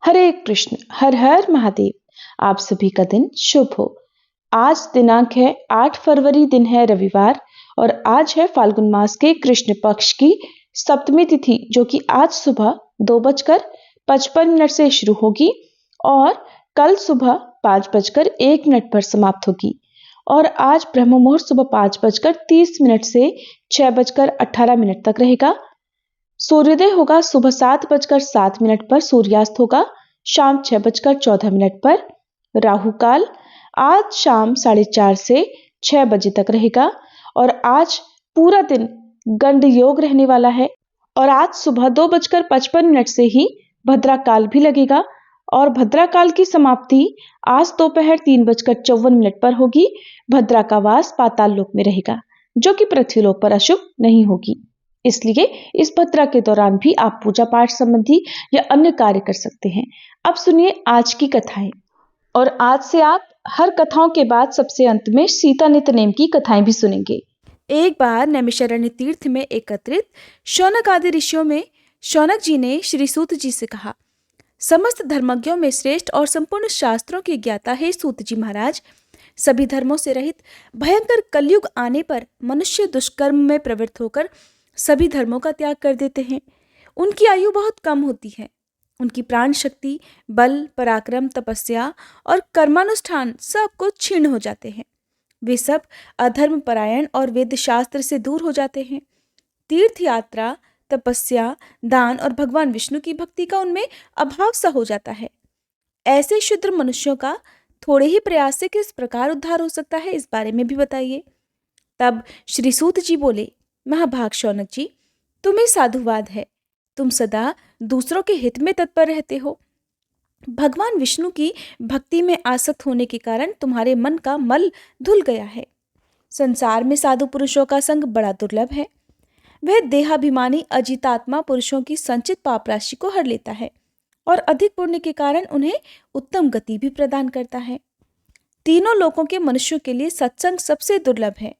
हरे कृष्ण, हर हर महादेव। आप सभी का दिन शुभ हो। आज दिनांक है 8 फरवरी, दिन है रविवार और आज है फाल्गुन मास के कृष्ण पक्ष की सप्तमी तिथि, जो कि आज सुबह 2:55 से शुरू होगी और कल सुबह 5:01 पर समाप्त होगी। और आज ब्रह्म मुहूर्त सुबह 5:30 से 6:18 तक रहेगा। सूर्योदय होगा सुबह 7:07 पर, सूर्यास्त होगा शाम 6:14 पर। राहु काल आज शाम 4:30 से 6 बजे तक रहेगा और आज पूरा दिन गंड योग रहने वाला है। और आज सुबह 2:55 से ही भद्रा काल भी लगेगा और भद्रा काल की समाप्ति आज दोपहर 3:54 पर होगी। भद्रा का वास पाताल लोक में रहेगा, जो कि पृथ्वीलोक पर अशुभ नहीं होगी। इसलिए इस भद्रा के दौरान भी आप पूजा पाठ संबंधी या अन्य कार्य कर सकते हैं। अब सुनिए आज की कथाएं। और आज से आप हर कथाओं के बाद सबसे अंत में सीता नित नेम की कथाएं भी सुनेंगे। एक बार नैमिषारण्य तीर्थ में एकत्रित शौनक आदि ऋषियों में शौनक जी ने श्री सूत जी से कहा, समस्त धर्मज्ञों में श्रेष्ठ और संपूर्ण शास्त्रों की ज्ञाता है सूत जी महाराज। सभी धर्मों से रहित भयंकर कलयुग आने पर मनुष्य दुष्कर्म में प्रवृत्त होकर सभी धर्मों का त्याग कर देते हैं। उनकी आयु बहुत कम होती है। उनकी प्राण शक्ति, बल, पराक्रम, तपस्या और कर्मानुष्ठान सब कुछ क्षीण हो जाते हैं। वे सब अधर्म परायण और वेद शास्त्र से दूर हो जाते हैं। तीर्थ यात्रा, तपस्या, दान और भगवान विष्णु की भक्ति का उनमें अभाव सा हो जाता है। ऐसे शुद्र मनुष्यों का थोड़े ही प्रयास से किस प्रकार उद्धार हो सकता है, इस बारे में भी बताइए। तब श्री सूत जी बोले, महाभाग शौनक जी, तुम्हें साधुवाद है। तुम सदा दूसरों के हित में तत्पर रहते हो। भगवान विष्णु की भक्ति में आसक्त होने के कारण तुम्हारे मन का मल धुल गया है। संसार में साधु पुरुषों का संग बड़ा दुर्लभ है। वह देहाभिमानी अजितात्मा पुरुषों की संचित पाप राशि को हर लेता है और अधिक पुण्य के कारण उन्हें उत्तम गति भी प्रदान करता है। तीनों लोकों के मनुष्यों के लिए सत्संग सबसे दुर्लभ है।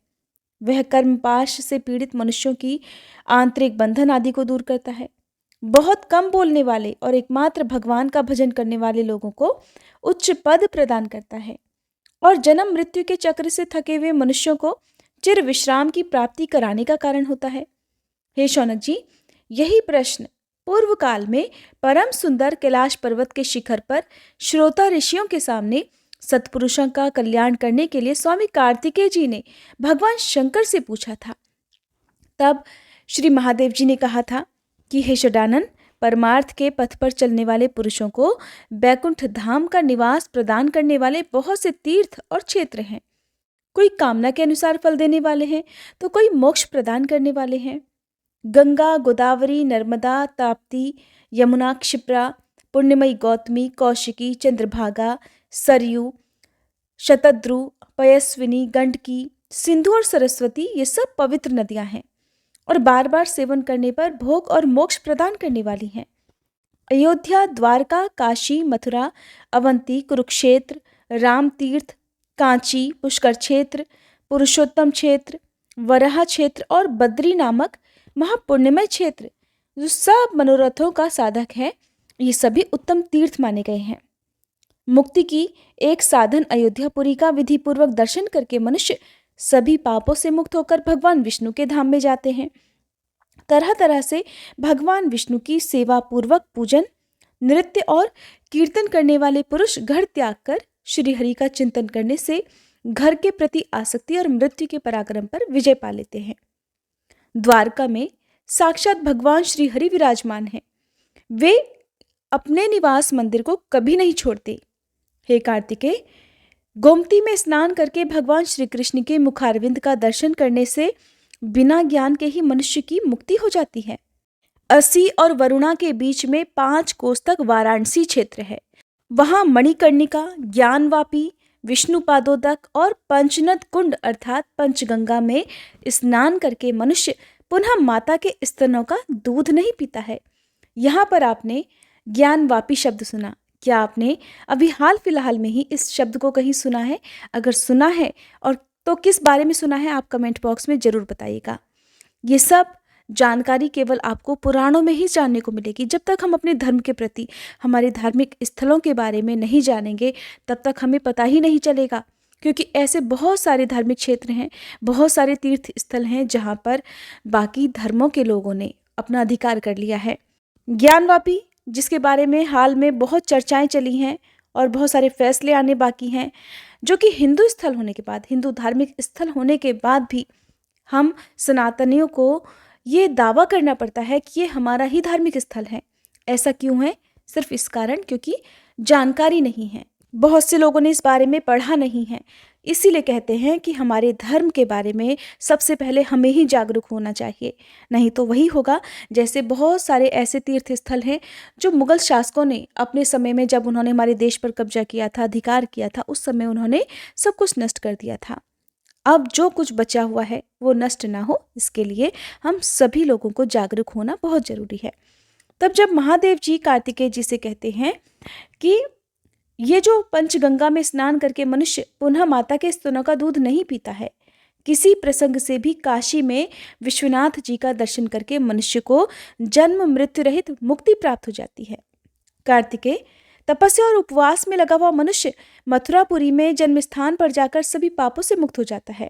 वह कर्मपाश से पीड़ित मनुष्यों की आंतरिक बंधन आदि को दूर करता है। बहुत कम बोलने वाले और एकमात्र भगवान का भजन करने वाले लोगों को उच्च पद प्रदान करता है और जन्म मृत्यु के चक्र से थके हुए मनुष्यों को चिर विश्राम की प्राप्ति कराने का कारण होता है। हे शौनक जी, यही प्रश्न पूर्व काल में परम सुंदर कैलाश पर्वत के शिखर पर श्रोता ऋषियों के सामने सत्पुरुषों का कल्याण करने के लिए स्वामी कार्तिकेय जी ने भगवान शंकर से पूछा था। तब श्री महादेव जी ने कहा था कि हे षडानन, परमार्थ के पथ पर चलने वाले पुरुषों को बैकुंठ धाम का निवास प्रदान करने वाले बहुत से तीर्थ और क्षेत्र हैं। कोई कामना के अनुसार फल देने वाले हैं तो कोई मोक्ष प्रदान करने वाले हैं। गंगा, गोदावरी, नर्मदा, ताप्ती, यमुना, क्षिप्रा, पुण्यमयी गौतमी, कौशिकी, चंद्रभागा, सरयू, शतद्रु, पयस्विनी, गंडकी, सिंधु और सरस्वती, ये सब पवित्र नदियां हैं और बार बार सेवन करने पर भोग और मोक्ष प्रदान करने वाली हैं। अयोध्या, द्वारका, काशी, मथुरा, अवंती, कुरुक्षेत्र, राम तीर्थ, कांची, पुष्कर क्षेत्र, पुरुषोत्तम क्षेत्र, वराह क्षेत्र और बद्री नामक महापुण्यमय क्षेत्र, जो सब मनोरथों का साधक है, ये सभी उत्तम तीर्थ माने गए हैं। मुक्ति की एक साधन अयोध्यापुरी का विधि पूर्वक दर्शन करके मनुष्य सभी पापों से मुक्त होकर भगवान विष्णु के धाम में जाते हैं। तरह तरह से भगवान विष्णु की सेवा पूर्वक पूजन, नृत्य और कीर्तन करने वाले पुरुष घर त्याग कर श्री हरि का चिंतन करने से घर के प्रति आसक्ति और मृत्यु के पराक्रम पर विजय पा लेते हैं। द्वारका में साक्षात भगवान श्री हरि विराजमान हैं। वे अपने निवास मंदिर को कभी नहीं छोड़ते। हे कार्तिकेय, गोमती में स्नान करके भगवान श्री कृष्ण के मुखारविंद का दर्शन करने से बिना ज्ञान के ही मनुष्य की मुक्ति हो जाती है। असी और वरुणा के बीच में 5 कोस तक वाराणसी क्षेत्र है। वहां मणिकर्णिका, ज्ञानवापी, विष्णुपादोदक और पंचनद कुंड अर्थात पंचगंगा में स्नान करके मनुष्य पुनः माता के स्तनों का दूध नहीं पीता है। यहाँ पर आपने ज्ञानवापी शब्द सुना। क्या आपने अभी हाल फिलहाल में ही इस शब्द को कहीं सुना है? अगर सुना है और तो किस बारे में सुना है, आप कमेंट बॉक्स में जरूर बताइएगा। ये सब जानकारी केवल आपको पुराणों में ही जानने को मिलेगी। जब तक हम अपने धर्म के प्रति, हमारे धार्मिक स्थलों के बारे में नहीं जानेंगे, तब तक हमें पता ही नहीं चलेगा। क्योंकि ऐसे बहुत सारे धार्मिक क्षेत्र हैं, बहुत सारे तीर्थ स्थल हैं जहाँ पर बाकी धर्मों के लोगों ने अपना अधिकार कर लिया है। ज्ञानवापी, जिसके बारे में हाल में बहुत चर्चाएं चली हैं और बहुत सारे फैसले आने बाकी हैं, जो कि हिंदू स्थल होने के बाद, हिंदू धार्मिक स्थल होने के बाद भी हम सनातनियों को ये दावा करना पड़ता है कि ये हमारा ही धार्मिक स्थल है। ऐसा क्यों है? सिर्फ इस कारण क्योंकि जानकारी नहीं है। बहुत से लोगों ने इस बारे में पढ़ा नहीं है। इसीलिए कहते हैं कि हमारे धर्म के बारे में सबसे पहले हमें ही जागरूक होना चाहिए। नहीं तो वही होगा जैसे बहुत सारे ऐसे तीर्थ स्थल हैं जो मुगल शासकों ने अपने समय में, जब उन्होंने हमारे देश पर कब्जा किया था, अधिकार किया था, उस समय उन्होंने सब कुछ नष्ट कर दिया था। अब जो कुछ बचा हुआ है वो नष्ट ना हो, इसके लिए हम सभी लोगों को जागरूक होना बहुत जरूरी है। तब जब महादेव जी कार्तिकेय जी से कहते हैं कि ये जो पंचगंगा में स्नान करके मनुष्य पुनः माता के स्तनों का दूध नहीं पीता है, किसी प्रसंग से भी काशी में विश्वनाथ जी का दर्शन करके मनुष्य को जन्म मृत्यु रहित मुक्ति प्राप्त हो जाती है। कार्तिकेय, तपस्या और उपवास में लगा हुआ मनुष्य मथुरापुरी में जन्म स्थान पर जाकर सभी पापों से मुक्त हो जाता है।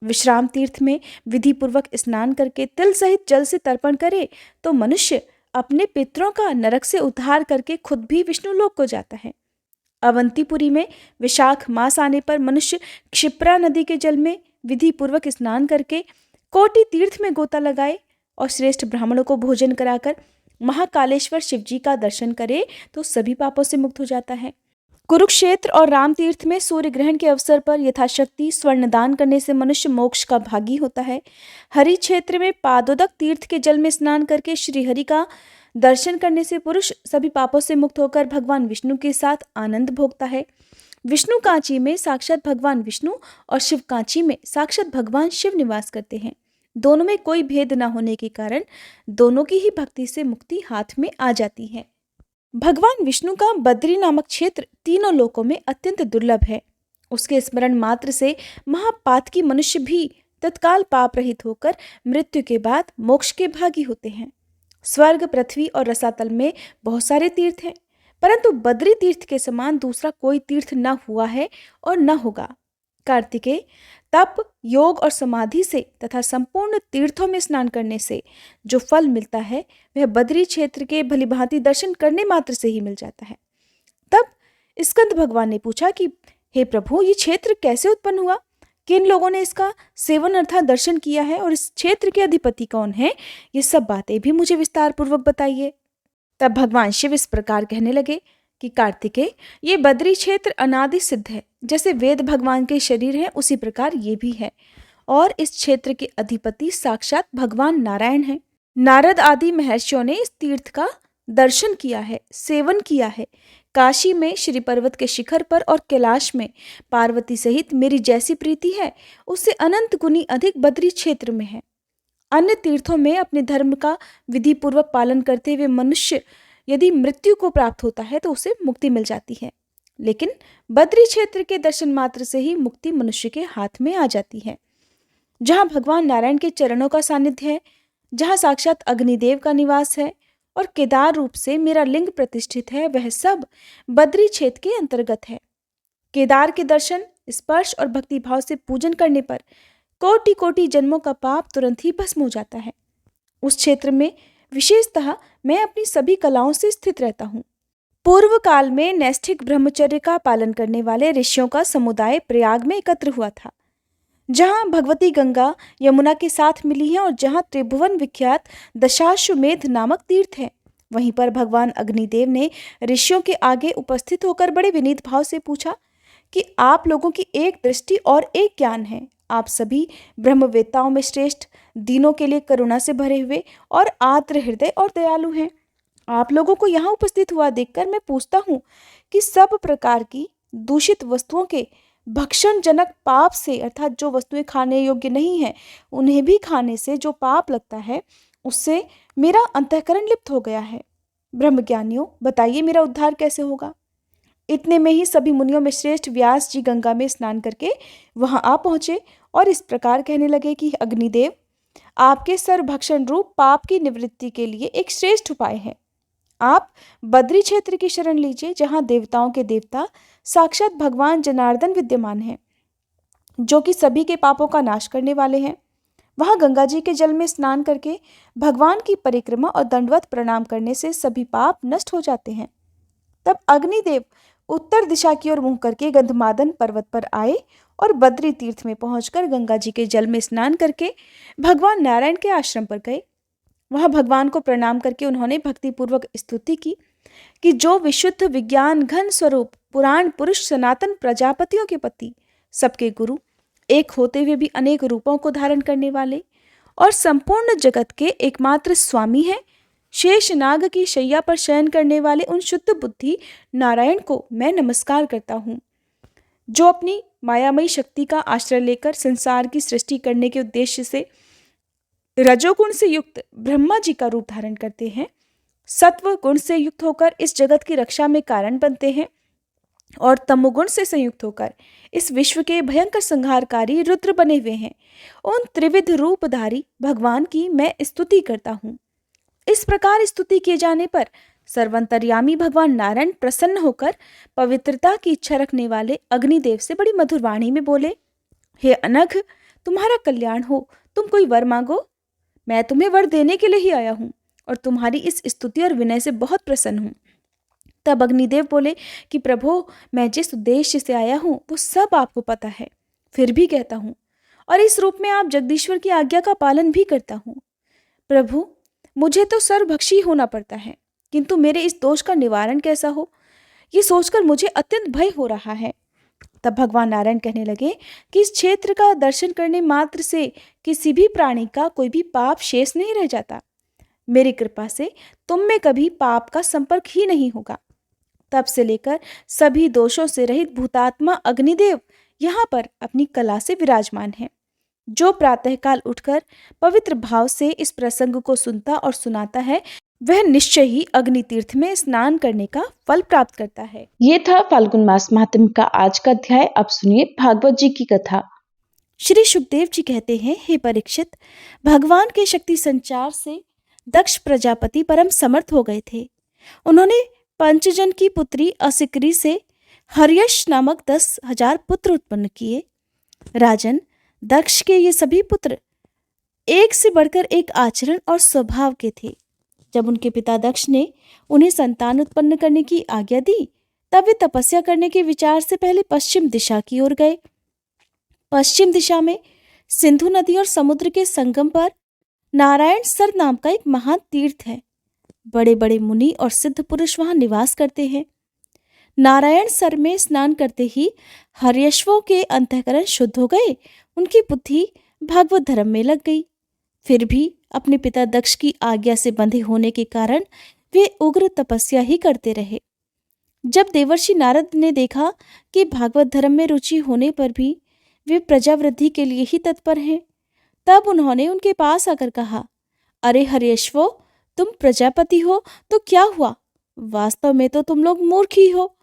विश्राम तीर्थ में विधि पूर्वक स्नान करके तिल सहित जल से तर्पण करे तो मनुष्य अपने पितरों का नरक से उद्धार करके खुद भी विष्णु लोक को जाता है। अवंतीपुरी में विशाख मास आने पर मनुष्य क्षिप्रा नदी के जल में विधि पूर्वक स्नान करके कोटि तीर्थ में गोता लगाए और श्रेष्ठ ब्राह्मणों को भोजन कराकर महाकालेश्वर शिव जी का दर्शन करे तो सभी पापों से मुक्त हो जाता है। कुरुक्षेत्र और राम तीर्थ में सूर्य ग्रहण के अवसर पर यथाशक्ति स्वर्ण दान करने से मनुष्य मोक्ष का भागी होता है। हरि क्षेत्र में पादोदक तीर्थ के जल में स्नान करके श्रीहरि का दर्शन करने से पुरुष सभी पापों से मुक्त होकर भगवान विष्णु के साथ आनंद भोगता है। विष्णु कांची में साक्षात भगवान विष्णु और शिव कांची में साक्षात भगवान शिव निवास करते हैं। दोनों में कोई भेद न होने के कारण दोनों की ही भक्ति से मुक्ति हाथ में आ जाती है। भगवान विष्णु का बद्री नामक क्षेत्र तीनों लोकों में अत्यंत दुर्लभ है। उसके स्मरण मात्र से महापातकी मनुष्य भी तत्काल पाप रहित होकर मृत्यु के बाद मोक्ष के भागी होते हैं। स्वर्ग, पृथ्वी और रसातल में बहुत सारे तीर्थ हैं, परंतु बद्री तीर्थ के समान दूसरा कोई तीर्थ न हुआ है और न होगा। कार्तिकेय, तप, योग और समाधि से तथा संपूर्ण तीर्थों में स्नान करने से जो फल मिलता है वह बद्री क्षेत्र के भलीभांति दर्शन करने मात्र से ही मिल जाता है। तब स्कंद भगवान ने पूछा कि हे प्रभु, ये क्षेत्र कैसे उत्पन्न हुआ? किन लोगों ने इसका सेवन अर्थात दर्शन किया है और इस क्षेत्र के अधिपति कौन है? ये सब बातें भी मुझे विस्तार पूर्वक बताइए। तब भगवान शिव इस प्रकार कहने लगे कि कार्तिकेय, ये बद्री क्षेत्र अनादि सिद्ध है। जैसे वेद भगवान के शरीर है उसी प्रकार ये भी है, और इस क्षेत्र के अधिपति साक्षात भगवान नारायण हैं। नारद आदि महर्षियों ने इस तीर्थ का दर्शन किया है, सेवन किया है। काशी में श्री पर्वत के शिखर पर और कैलाश में पार्वती सहित मेरी जैसी प्रीति है उससे अनंत गुनी अधिक बद्री क्षेत्र में है। अन्य तीर्थों में अपने धर्म का विधि पूर्वक पालन करते हुए मनुष्य यदि मृत्यु को प्राप्त होता है तो उसे मुक्ति मिल जाती है, लेकिन बद्री क्षेत्र के दर्शन मात्र से ही मुक्ति मनुष्य के हाथ में आ जाती है। जहाँ भगवान नारायण के चरणों का सानिध्य है, जहाँ साक्षात अग्निदेव का निवास है और केदार रूप से मेरा लिंग प्रतिष्ठित है, वह सब बद्री क्षेत्र के अंतर्गत है। केदार के दर्शन, स्पर्श और भक्ति भाव से पूजन करने पर कोटि कोटि जन्मों का पाप तुरंत ही भस्म हो जाता है। उस क्षेत्र में विशेषतः मैं अपनी सभी कलाओं से स्थित रहता हूँ। पूर्व काल में नैष्ठिक ब्रह्मचर्य का पालन करने वाले ऋषियों का समुदाय प्रयाग में एकत्र हुआ था, जहाँ भगवती गंगा यमुना के साथ मिली है और जहाँ त्रिभुवन विख्यात दशाश्वमेध नामक तीर्थ है। वहीं पर भगवान अग्निदेव ने ऋषियों के आगे उपस्थित होकर बड़े विनीत भाव से पूछा कि आप लोगों की एक दृष्टि और एक ज्ञान है। आप सभी ब्रह्मवेत्ताओं में श्रेष्ठ, दीनों के लिए करुणा से भरे हुए और आर्द्र हृदय और दयालु हैं। आप लोगों को यहाँ उपस्थित हुआ देखकर मैं पूछता हूँ कि सब प्रकार की दूषित वस्तुओं के भक्षण जनक पाप से, अर्थात जो वस्तुएं खाने योग्य नहीं है उन्हें भी खाने से जो पाप लगता है, उससे मेरा अंतःकरण लिप्त हो गया है। ब्रह्मज्ञानियों, बताइए मेरा उद्धार कैसे होगा? इतने में ही सभी मुनियों में श्रेष्ठ व्यास जी गंगा में स्नान करके वहां आ पहुंचे और इस प्रकार कहने लगे कि अग्निदेव, आपके सर्वभक्षण रूप पाप की निवृत्ति के लिए एक श्रेष्ठ उपाय है। आप बद्री क्षेत्र की शरण लीजिए, जहां देवताओं के देवता साक्षात भगवान जनार्दन विद्यमान हैं, जो कि सभी के पापों का नाश करने वाले हैं। वहां गंगा जी के जल में स्नान करके भगवान की परिक्रमा और दंडवत प्रणाम करने से सभी पाप नष्ट हो जाते हैं। तब अग्निदेव उत्तर दिशा की ओर मुंह करके गंधमादन पर्वत पर आए और बद्री तीर्थ में पहुंचकर गंगा जी के जल में स्नान करके भगवान नारायण के आश्रम पर गए। वहां भगवान को प्रणाम करके उन्होंने भक्तिपूर्वक स्तुति की कि जो विशुद्ध विज्ञान घन स्वरूप पुराण पुरुष सनातन प्रजापतियों के पति, सबके गुरु, एक होते हुए भी अनेक रूपों को धारण करने वाले और संपूर्ण जगत के एकमात्र स्वामी हैं, शेष नाग की शैया पर शयन करने वाले उन शुद्ध बुद्धि नारायण को मैं नमस्कार करता हूँ, जो अपनी मायामयी शक्ति का आश्रय लेकर संसार की सृष्टि करने के उद्देश्य से रजोगुण से युक्त ब्रह्मा जी का रूप धारण करते हैं, सत्व गुण से युक्त होकर इस जगत की रक्षा में कारण बनते हैं और तमोगुण से संयुक्त होकर इस विश्व के भयंकर संहारकारी रुद्र बने हुए हैं। उन त्रिविध रूपधारी भगवान की मैं स्तुति करता हूँ। इस प्रकार स्तुति किए जाने पर सर्वंतर्यामी भगवान नारायण प्रसन्न होकर पवित्रता की इच्छा रखने वाले अग्निदेव से बड़ी मधुर वाणी में बोले, हे अनघ, तुम्हारा कल्याण हो, तुम कोई वर मांगो। मैं तुम्हें वर देने के लिए ही आया हूँ और तुम्हारी इस स्तुति और विनय से बहुत प्रसन्न हूँ। तब अग्निदेव बोले कि प्रभु, मैं जिस उद्देश्य से आया हूँ वो सब आपको पता है, फिर भी कहता हूँ, और इस रूप में आप जगदीश्वर की आज्ञा का पालन भी करता हूँ। प्रभु, मुझे तो सर्वभक्षी होना पड़ता है, किंतु मेरे इस दोष का निवारण कैसा हो, ये सोचकर मुझे अत्यंत भय हो रहा है। तब भगवान नारायण कहने लगे कि इस क्षेत्र का दर्शन करने मात्र से किसी भी प्राणी का कोई भी पाप शेष नहीं रह जाता। मेरी कृपा से तुम में कभी पाप का संपर्क ही नहीं होगा। तब से लेकर सभी दोषों से रहित भूतात्मा अग्निदेव यहाँ पर अपनी कला से विराजमान है। जो प्रातःकाल उठकर पवित्र भाव से इस प्रसंग को सुनता और सुनाता है, वह निश्चय ही अग्नि तीर्थ में स्नान करने का फल प्राप्त करता है। ये था फाल्गुन मास महात्म्य का आज का अध्याय। अब सुनिए भागवत जी की कथा। श्री सुखदेव जी कहते हैं, हे परीक्षित, भगवान के शक्ति संचार से दक्ष प्रजापति परम समर्थ हो गए थे। उन्होंने पंचजन की पुत्री असिकरी से हर्यश नामक 10,000 पुत्र उत्पन्न किए। राजन, दक्ष के ये सभी पुत्र एक से बढ़कर एक आचरण और स्वभाव के थे। जब उनके पिता दक्ष ने उन्हें संतान उत्पन्न करने की आज्ञा दी, तब वे तपस्या करने के विचार से पहले पश्चिम दिशा की ओर गए। पश्चिम दिशा में सिंधु नदी और समुद्र के संगम पर नारायण सर नाम का एक महान तीर्थ है। बड़े बड़े मुनि और सिद्ध पुरुष वहां निवास करते हैं। नारायण सर में स्नान करते ही हर्यश्वों के अंतःकरण शुद्ध हो गए, उनकी बुद्धि भागवत धर्म में लग गई। फिर भी अपने पिता दक्ष की आज्ञा से बंधे होने के कारण वे उग्र तपस्या ही करते रहे। जब देवर्षि नारद ने देखा कि भागवत धर्म में रुचि होने पर भी वे प्रजावृद्धि के लिए ही तत्पर हैं, तब उन्होंने उनके पास आकर कहा, अरे हर्यश्वो, तुम प्रजापति हो तो क्या हुआ, वास्तव में तो तुम लोग मूर्ख ही हो।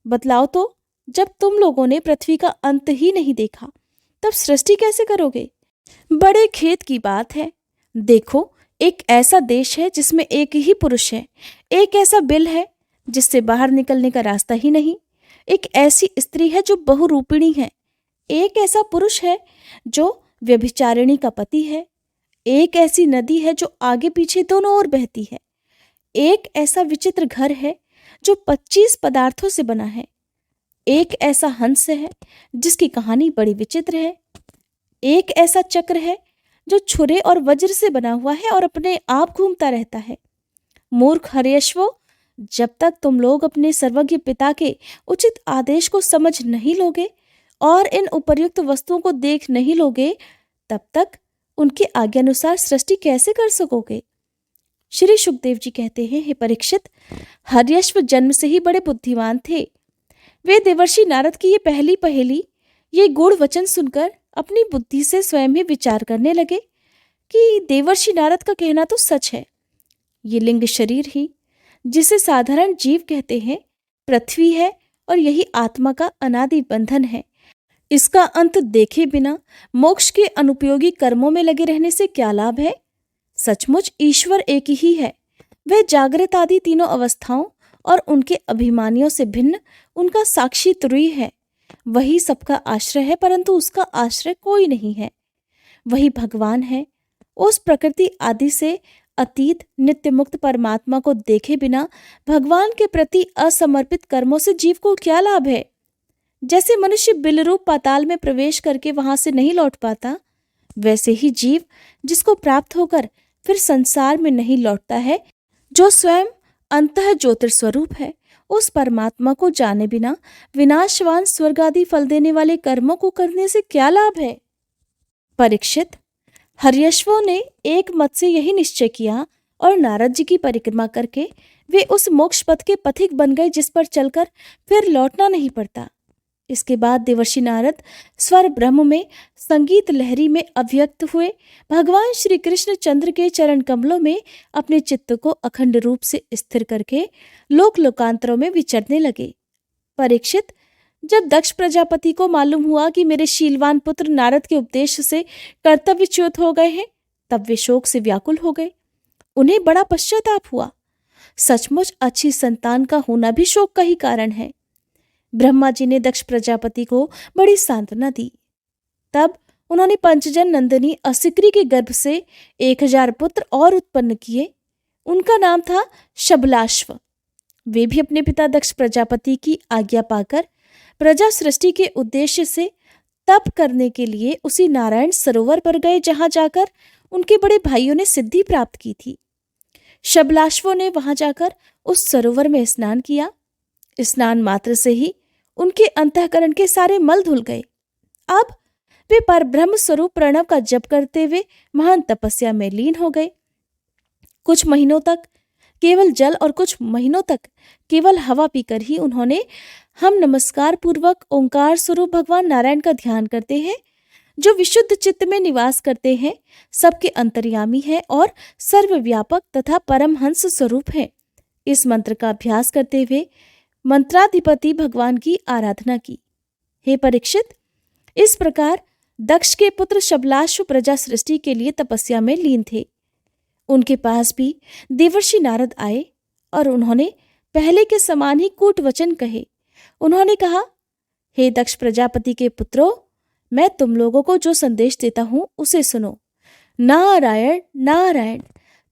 बतलाओ तो, जब तुम लोगों ने पृथ्वी का अंत ही नहीं देखा, तब सृष्टि कैसे करोगे? बड़े खेद की बात है। देखो, एक ऐसा देश है जिसमें एक ही पुरुष है, एक ऐसा बिल है जिससे बाहर निकलने का रास्ता ही नहीं, एक ऐसी स्त्री है जो बहुरूपिणी है, एक ऐसा पुरुष है जो व्यभिचारिणी का पति है, एक ऐसी नदी है जो आगे पीछे दोनों ओर बहती है, एक ऐसा विचित्र घर है जो 25 पदार्थों से बना है, एक ऐसा हंस है जिसकी कहानी बड़ी विचित्र है, एक ऐसा चक्र है जो छुरे और वज्र से बना हुआ है और अपने आप घूमता रहता है। मूर्ख हर्यश्वो, जब तक तुम लोग अपने सर्वज्ञ पिता के उचित आदेश को समझ नहीं लोगे और इन उपर्युक्त वस्तुओं को देख नहीं लोगे, तब तक उनके आज्ञानुसार सृष्टि कैसे कर सकोगे? श्री सुखदेव जी कहते हैं, हे परीक्षित, हर्यश्व जन्म से ही बड़े बुद्धिमान थे। वे देवर्षि नारद की ये पहली पहेली, ये गूढ़ वचन सुनकर अपनी बुद्धि से स्वयं ही विचार करने लगे कि देवर्षि नारद का कहना तो सच है। ये लिंग शरीर ही, जिसे साधारण जीव कहते हैं, पृथ्वी है और यही आत्मा का अनादि बंधन है। इसका अंत देखे बिना मोक्ष के अनुपयोगी कर्मों में लगे रहने से क्या लाभ है? सचमुच ईश्वर एक ही है। वह जागृत आदि तीनों अवस्थाओं और उनके अभिमानियों से भिन्न उनका साक्षी तुरीय है। वही सबका आश्रय है, परंतु उसका आश्रय कोई नहीं है। वही भगवान है। उस प्रकृति आदि से अतीत नित्य मुक्त परमात्मा को देखे बिना भगवान के प्रति असमर्पित कर्मों से जीव को क्या लाभ है? जैसे मनुष्य बिलरूप पाताल में प्रवेश करके वहां से नहीं लौट पाता, वैसे ही जीव जिसको प्राप्त होकर फिर संसार में नहीं लौटता है, जो स्वयं अंतः ज्योतिर्स्वरूप है, उस परमात्मा को जाने बिना विनाशवान स्वर्ग आदि फल देने वाले कर्मों को करने से क्या लाभ है? परीक्षित, हर्यश्वों ने एक मत से यही निश्चय किया और नारद जी की परिक्रमा करके वे उस मोक्ष पथ के पथिक बन गए जिस पर चलकर फिर लौटना नहीं पड़ता। इसके बाद देवर्षि नारद स्वर ब्रह्म में संगीत लहरी में अव्यक्त हुए भगवान श्री कृष्ण चंद्र के चरण कमलों में अपने चित्त को अखंड रूप से स्थिर करके लोक लोकांतरों में विचरने लगे। परीक्षित, जब दक्ष प्रजापति को मालूम हुआ कि मेरे शीलवान पुत्र नारद के उपदेश से कर्तव्यच्युत हो गए हैं, तब वे शोक से व्याकुल हो गए। उन्हें बड़ा पश्चाताप हुआ। सचमुच अच्छी संतान का होना भी शोक का ही कारण है। ब्रह्मा जी ने दक्ष प्रजापति को बड़ी सांत्वना दी। तब उन्होंने पंचजन नंदिनी असिक्री के गर्भ से 1000 पुत्र और उत्पन्न किए। उनका नाम था शबलाश्व। वे भी अपने पिता दक्ष प्रजापति की आज्ञा पाकर प्रजा सृष्टि के उद्देश्य से तप करने के लिए उसी नारायण सरोवर पर गए, जहां जाकर उनके बड़े भाइयों ने सिद्धि प्राप्त की थी। शबलाश्वों ने वहां जाकर उस सरोवर में स्नान किया। स्नान मात्र से ही उनके अंतःकरण के सारे मल धुल गए। अब वे परब्रह्म स्वरूप प्रणव का जप करते हुए महान तपस्या में लीन हो गए। कुछ महीनों तक केवल जल और कुछ महीनों तक केवल हवा पीकर ही उन्होंने हम नमस्कार पूर्वक ओंकार स्वरूप भगवान नारायण का ध्यान करते हैं, जो विशुद्ध चित्त में निवास करते हैं, सबके अंतर्यामी है और सर्वव्यापक तथा परमहंस स्वरूप है। इस मंत्र का अभ्यास करते हुए मंत्राधिपति भगवान की आराधना की। हे परीक्षित, इस प्रकार दक्ष के पुत्र शबलाश्व प्रजा सृष्टि के लिए तपस्या में लीन थे। उनके पास भी देवर्षि नारद आए और उन्होंने पहले के समान ही कूट वचन कहे। उन्होंने कहा, हे दक्ष प्रजापति के पुत्रों, मैं तुम लोगों को जो संदेश देता हूं उसे सुनो। नारायण नारायण,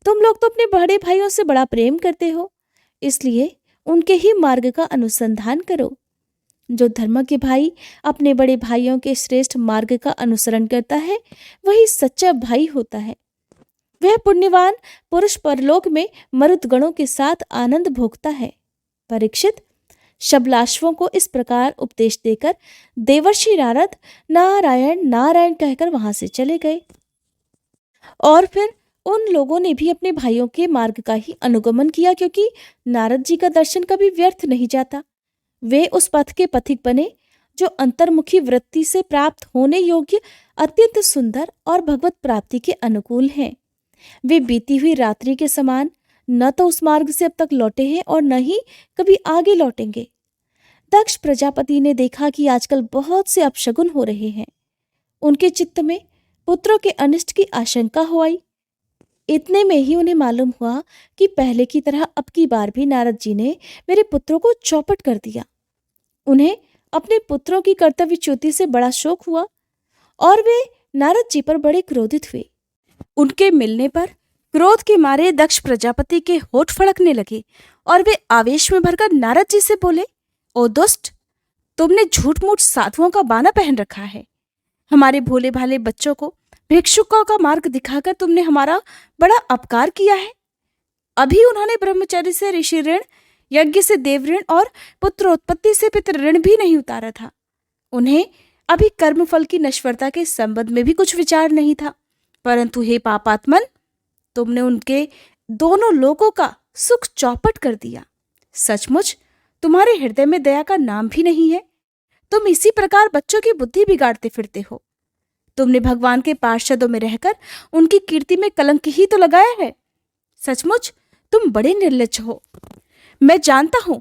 तुम लोग तो अपने बड़े भाइयों से बड़ा प्रेम करते हो, इसलिए उनके ही मार्ग का अनुसंधान करो। जो धर्म के भाई अपने बड़े भाइयों के श्रेष्ठ मार्ग का अनुसरण करता है, वही सच्चा भाई होता है। वह पुण्यवान पुरुष परलोक में मरुदगणों के साथ आनंद भोगता है। परीक्षित, शबलाश्वों को इस प्रकार उपदेश देकर देवर्षि नारद नारायण नारायण कहकर वहां से चले गए। और फिर उन लोगों ने भी अपने भाइयों के मार्ग का ही अनुगमन किया, क्योंकि नारद जी का दर्शन कभी व्यर्थ नहीं जाता। वे उस पथ के पथिक बने जो अंतर्मुखी वृत्ति से प्राप्त होने योग्य अत्यंत सुंदर और भगवत प्राप्ति के अनुकूल हैं। वे बीती हुई रात्रि के समान न तो उस मार्ग से अब तक लौटे हैं और न ही कभी आगे लौटेंगे। दक्ष प्रजापति ने देखा कि आजकल बहुत से अपशगुन हो रहे हैं। उनके चित्त में पुत्रों के अनिष्ट की आशंका हो आई। इतने में ही उन्हें मालूम हुआ कि पहले की तरह अब की बार भी नारद जी ने मेरे पुत्रों को चौपट कर दिया। उन्हें अपने पुत्रों की कर्तव्यच्युति से बड़ा शोक हुआ और वे नारद जी पर बड़े क्रोधित हुए। उनके मिलने पर क्रोध के मारे दक्ष प्रजापति के होठ फड़कने लगे और वे आवेश में भरकर नारद जी से बोले, ओ दुष्ट, तुमने झूठ मूठ साधुओं का बाना पहन रखा है। हमारे भोले भाले बच्चों को भिक्षुकों का मार्ग दिखाकर तुमने हमारा बड़ा अपकार किया है। अभी उन्होंने ब्रह्मचर्य से ऋषि ऋण, यज्ञ से देव ऋण और पुत्रोत्पत्ति से पितृ ऋण भी नहीं उतारा था। उन्हें अभी कर्मफल की नश्वरता के संबंध में भी कुछ विचार नहीं था, परंतु हे पापात्मन, तुमने उनके दोनों लोगों का सुख चौपट कर दिया। सचमुच तुम्हारे हृदय में दया का नाम भी नहीं है। तुम इसी प्रकार बच्चों की बुद्धि बिगाड़ते फिरते हो। तुमने भगवान के पार्षदों में रहकर उनकी कीर्ति में कलंक ही तो लगाया है। सचमुच तुम बड़े निर्लज्ज हो। मैं जानता हूं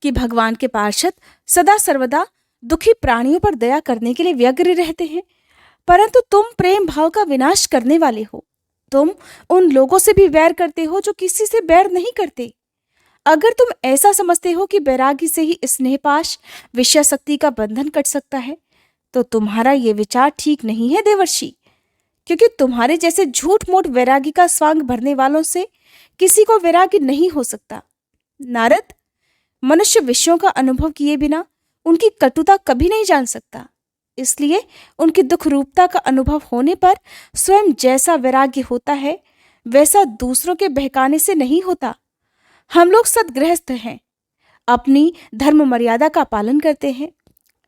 कि भगवान के पार्षद सदा सर्वदा दुखी प्राणियों पर दया करने के लिए व्यग्र रहते हैं, परंतु तुम प्रेम भाव का विनाश करने वाले हो। तुम उन लोगों से भी वैर करते हो जो किसी से वैर नहीं करते। अगर तुम ऐसा समझते हो कि वैरागी से ही स्नेहपाश विषय शक्ति का बंधन कट सकता है, तो तुम्हारा ये विचार ठीक नहीं है देवर्षि, क्योंकि तुम्हारे जैसे झूठ मूठ वैरागी का स्वांग भरने वालों से किसी को वैरागी नहीं हो सकता। नारद, मनुष्य विषयों का अनुभव किए बिना उनकी कटुता कभी नहीं जान सकता। इसलिए उनकी दुख रूपता का अनुभव होने पर स्वयं जैसा वैराग्य होता है वैसा दूसरों के बहकाने से नहीं होता। हम लोग सद्गृहस्थ हैं, अपनी धर्म मर्यादा का पालन करते हैं।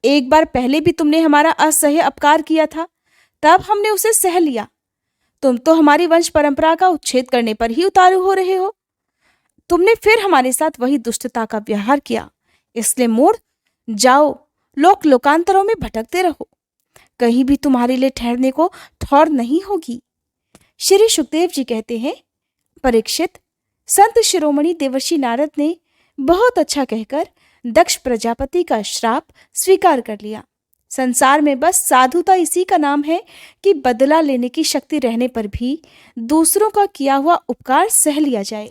एक बार पहले भी तुमने हमारा असह्य अपकार किया था, तब हमने उसे सह लिया। तुम तो हमारी वंश परंपरा का उच्छेद करने पर ही उतारू हो रहे हो। तुमने फिर हमारे साथ वही दुष्टता का व्यवहार किया। इसलिए मूढ़, जाओ, लोक लोकांतरों में भटकते रहो, कहीं भी तुम्हारे लिए ठहरने को ठौर नहीं होगी। श्री सुखदेव जी कहते हैं, परीक्षित, संत शिरोमणि देवर्षि नारद ने बहुत अच्छा कहकर दक्ष प्रजापति का श्राप स्वीकार कर लिया। संसार में बस साधुता इसी का नाम है कि बदला लेने की शक्ति रहने पर भी दूसरों का किया हुआ उपकार सह लिया जाए।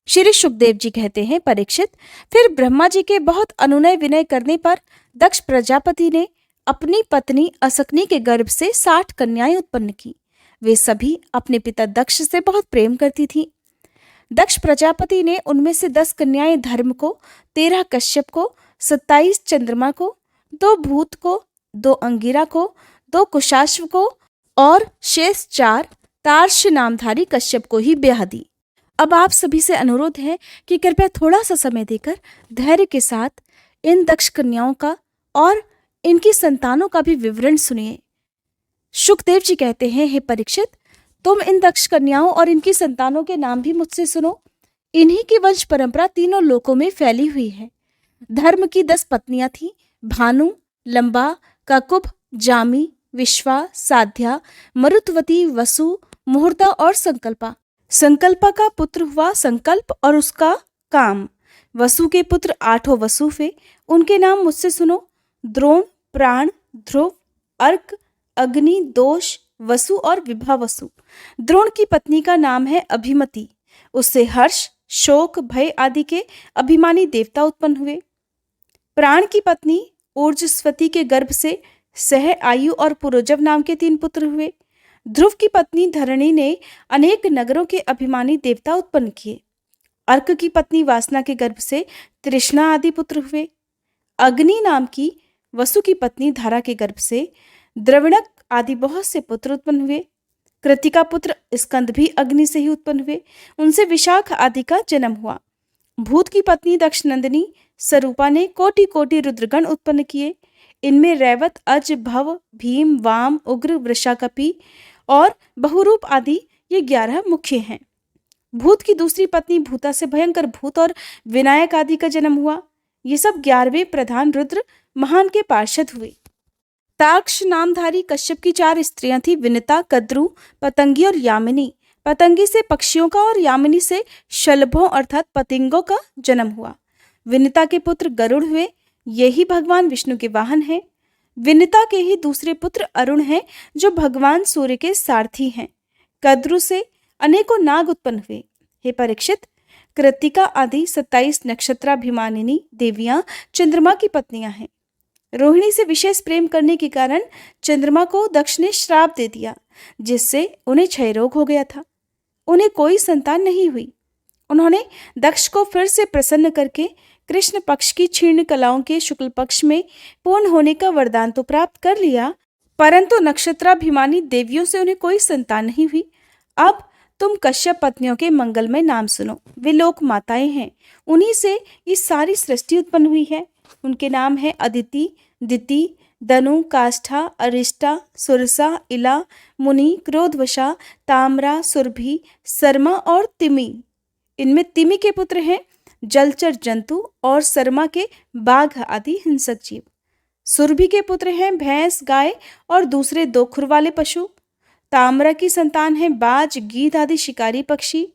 श्री सुखदेव जी कहते हैं, परीक्षित, फिर ब्रह्मा जी के बहुत अनुनय विनय करने पर दक्ष प्रजापति ने अपनी पत्नी असकनी के गर्भ से 60 कन्याएं उत्पन्न की। वे सभी अपने पिता दक्ष से बहुत प्रेम करती थीं। दक्ष प्रजापति ने उनमें से 10 कन्याएं धर्म को, 13 कश्यप को, 27 चंद्रमा को, 2 भूत को, 2 अंगिरा को, 2 कुशाश्व को और शेष 4 तार्श नामधारी कश्यप को ही ब्याह दी। अब आप सभी से अनुरोध है कि कृपया थोड़ा सा समय देकर धैर्य के साथ इन दक्ष कन्याओं का और इनकी संतानों का भी विवरण सुनिए। सुखदेव जी कहते हैं, हे परीक्षित, तुम इन दक्ष कन्याओं और इनकी संतानों के नाम भी मुझसे सुनो। इन्हीं की वंश परंपरा तीनों लोकों में फैली हुई है। धर्म की 10 पत्नियां थीं, भानु, लंबा, ककुभ, जामी, विश्वा, साध्या, मरुत्वती, वसु, मुहूर्ता और संकल्पा। संकल्पा का पुत्र हुआ संकल्प और उसका काम। वसु के पुत्र 8 वसु हुए, उनके नाम मुझसे सुनो: द्रोण, प्राण, ध्रुव, अर्क, अग्नि, दोष, वसु और विभा वसु। द्रोण की पत्नी का नाम है अभिमति। उससे हर्ष, शोक, भय आदि के अभिमानी देवता उत्पन्न हुए। प्राण की पत्नी ऊर्जस्वती के गर्भ से सह, आयु और पुरोजव नाम के 3 पुत्र हुए। ध्रुव की पत्नी धरणी ने अनेक नगरों के अभिमानी देवता उत्पन्न किए। अर्क की पत्नी वासना के गर्भ से तृष्णा आदि पुत्र हुए। अग्नि नाम की वसु की पत्नी धारा के गर्भ से द्रविणक आदि बहुत से पुत्र उत्पन्न हुए। कृतिका पुत्र स्कंद भी अग्नि से ही उत्पन्न हुए, उनसे विशाख आदि का जन्म हुआ। भूत की पत्नी दक्षनंदिनी स्वरूपा ने कोटि कोटि रुद्रगण उत्पन्न किए। इनमें रैवत, अज, भव, भीम, वाम, उग्र, वृषाकपि और बहुरूप आदि ये 11 मुख्य हैं। भूत की दूसरी पत्नी भूता से भयंकर भूत और विनायक आदि का जन्म हुआ। ये सब 11वें प्रधान रुद्र महान के पार्षद हुए। ताक्ष नामधारी कश्यप की 4 स्त्रियां थी: विनिता, कद्रु, पतंगी और यामिनी। पतंगी से पक्षियों का और यामिनी से शलभों अर्थात पतिंगों का जन्म हुआ। विनिता के पुत्र गरुड़ हुए, यही भगवान विष्णु के वाहन हैं। विनिता के ही दूसरे पुत्र अरुण हैं, जो भगवान सूर्य के सारथी हैं। कद्रु से अनेकों नाग उत्पन्न हुए। हे परीक्षित, कृतिका आदि 27 नक्षत्राभिमानिनी देवियां चंद्रमा की पत्नियां हैं। रोहिणी से विशेष प्रेम करने के कारण चंद्रमा को दक्ष ने श्राप दे दिया, जिससे उन्हें क्षय रोग हो गया था। उन्हें कोई संतान नहीं हुई। उन्होंने दक्ष को फिर से प्रसन्न करके कृष्ण पक्ष की क्षीण कलाओं के शुक्ल पक्ष में पूर्ण होने का वरदान तो प्राप्त कर लिया, परंतु नक्षत्राभिमानी देवियों से उन्हें कोई संतान नहीं हुई। अब तुम कश्यप पत्नियों के मंगलमय नाम सुनो। वे लोक माताएं हैं, उन्हीं से ये सारी सृष्टि उत्पन्न हुई है। उनके नाम है अदिति, दिति, दनु, काष्ठा, अरिष्टा, सुरसा, इला, मुनि, क्रोधवशा, ताम्रा, सुरभि, शर्मा और तिमि। इनमें तिमि के पुत्र हैं जलचर जंतु और शर्मा के बाघ आदि हिंसक जीव। सुरभि के पुत्र हैं भैंस, गाय और दूसरे 2 खुर वाले पशु। ताम्रा की संतान है बाज, गीध आदि शिकारी पक्षी।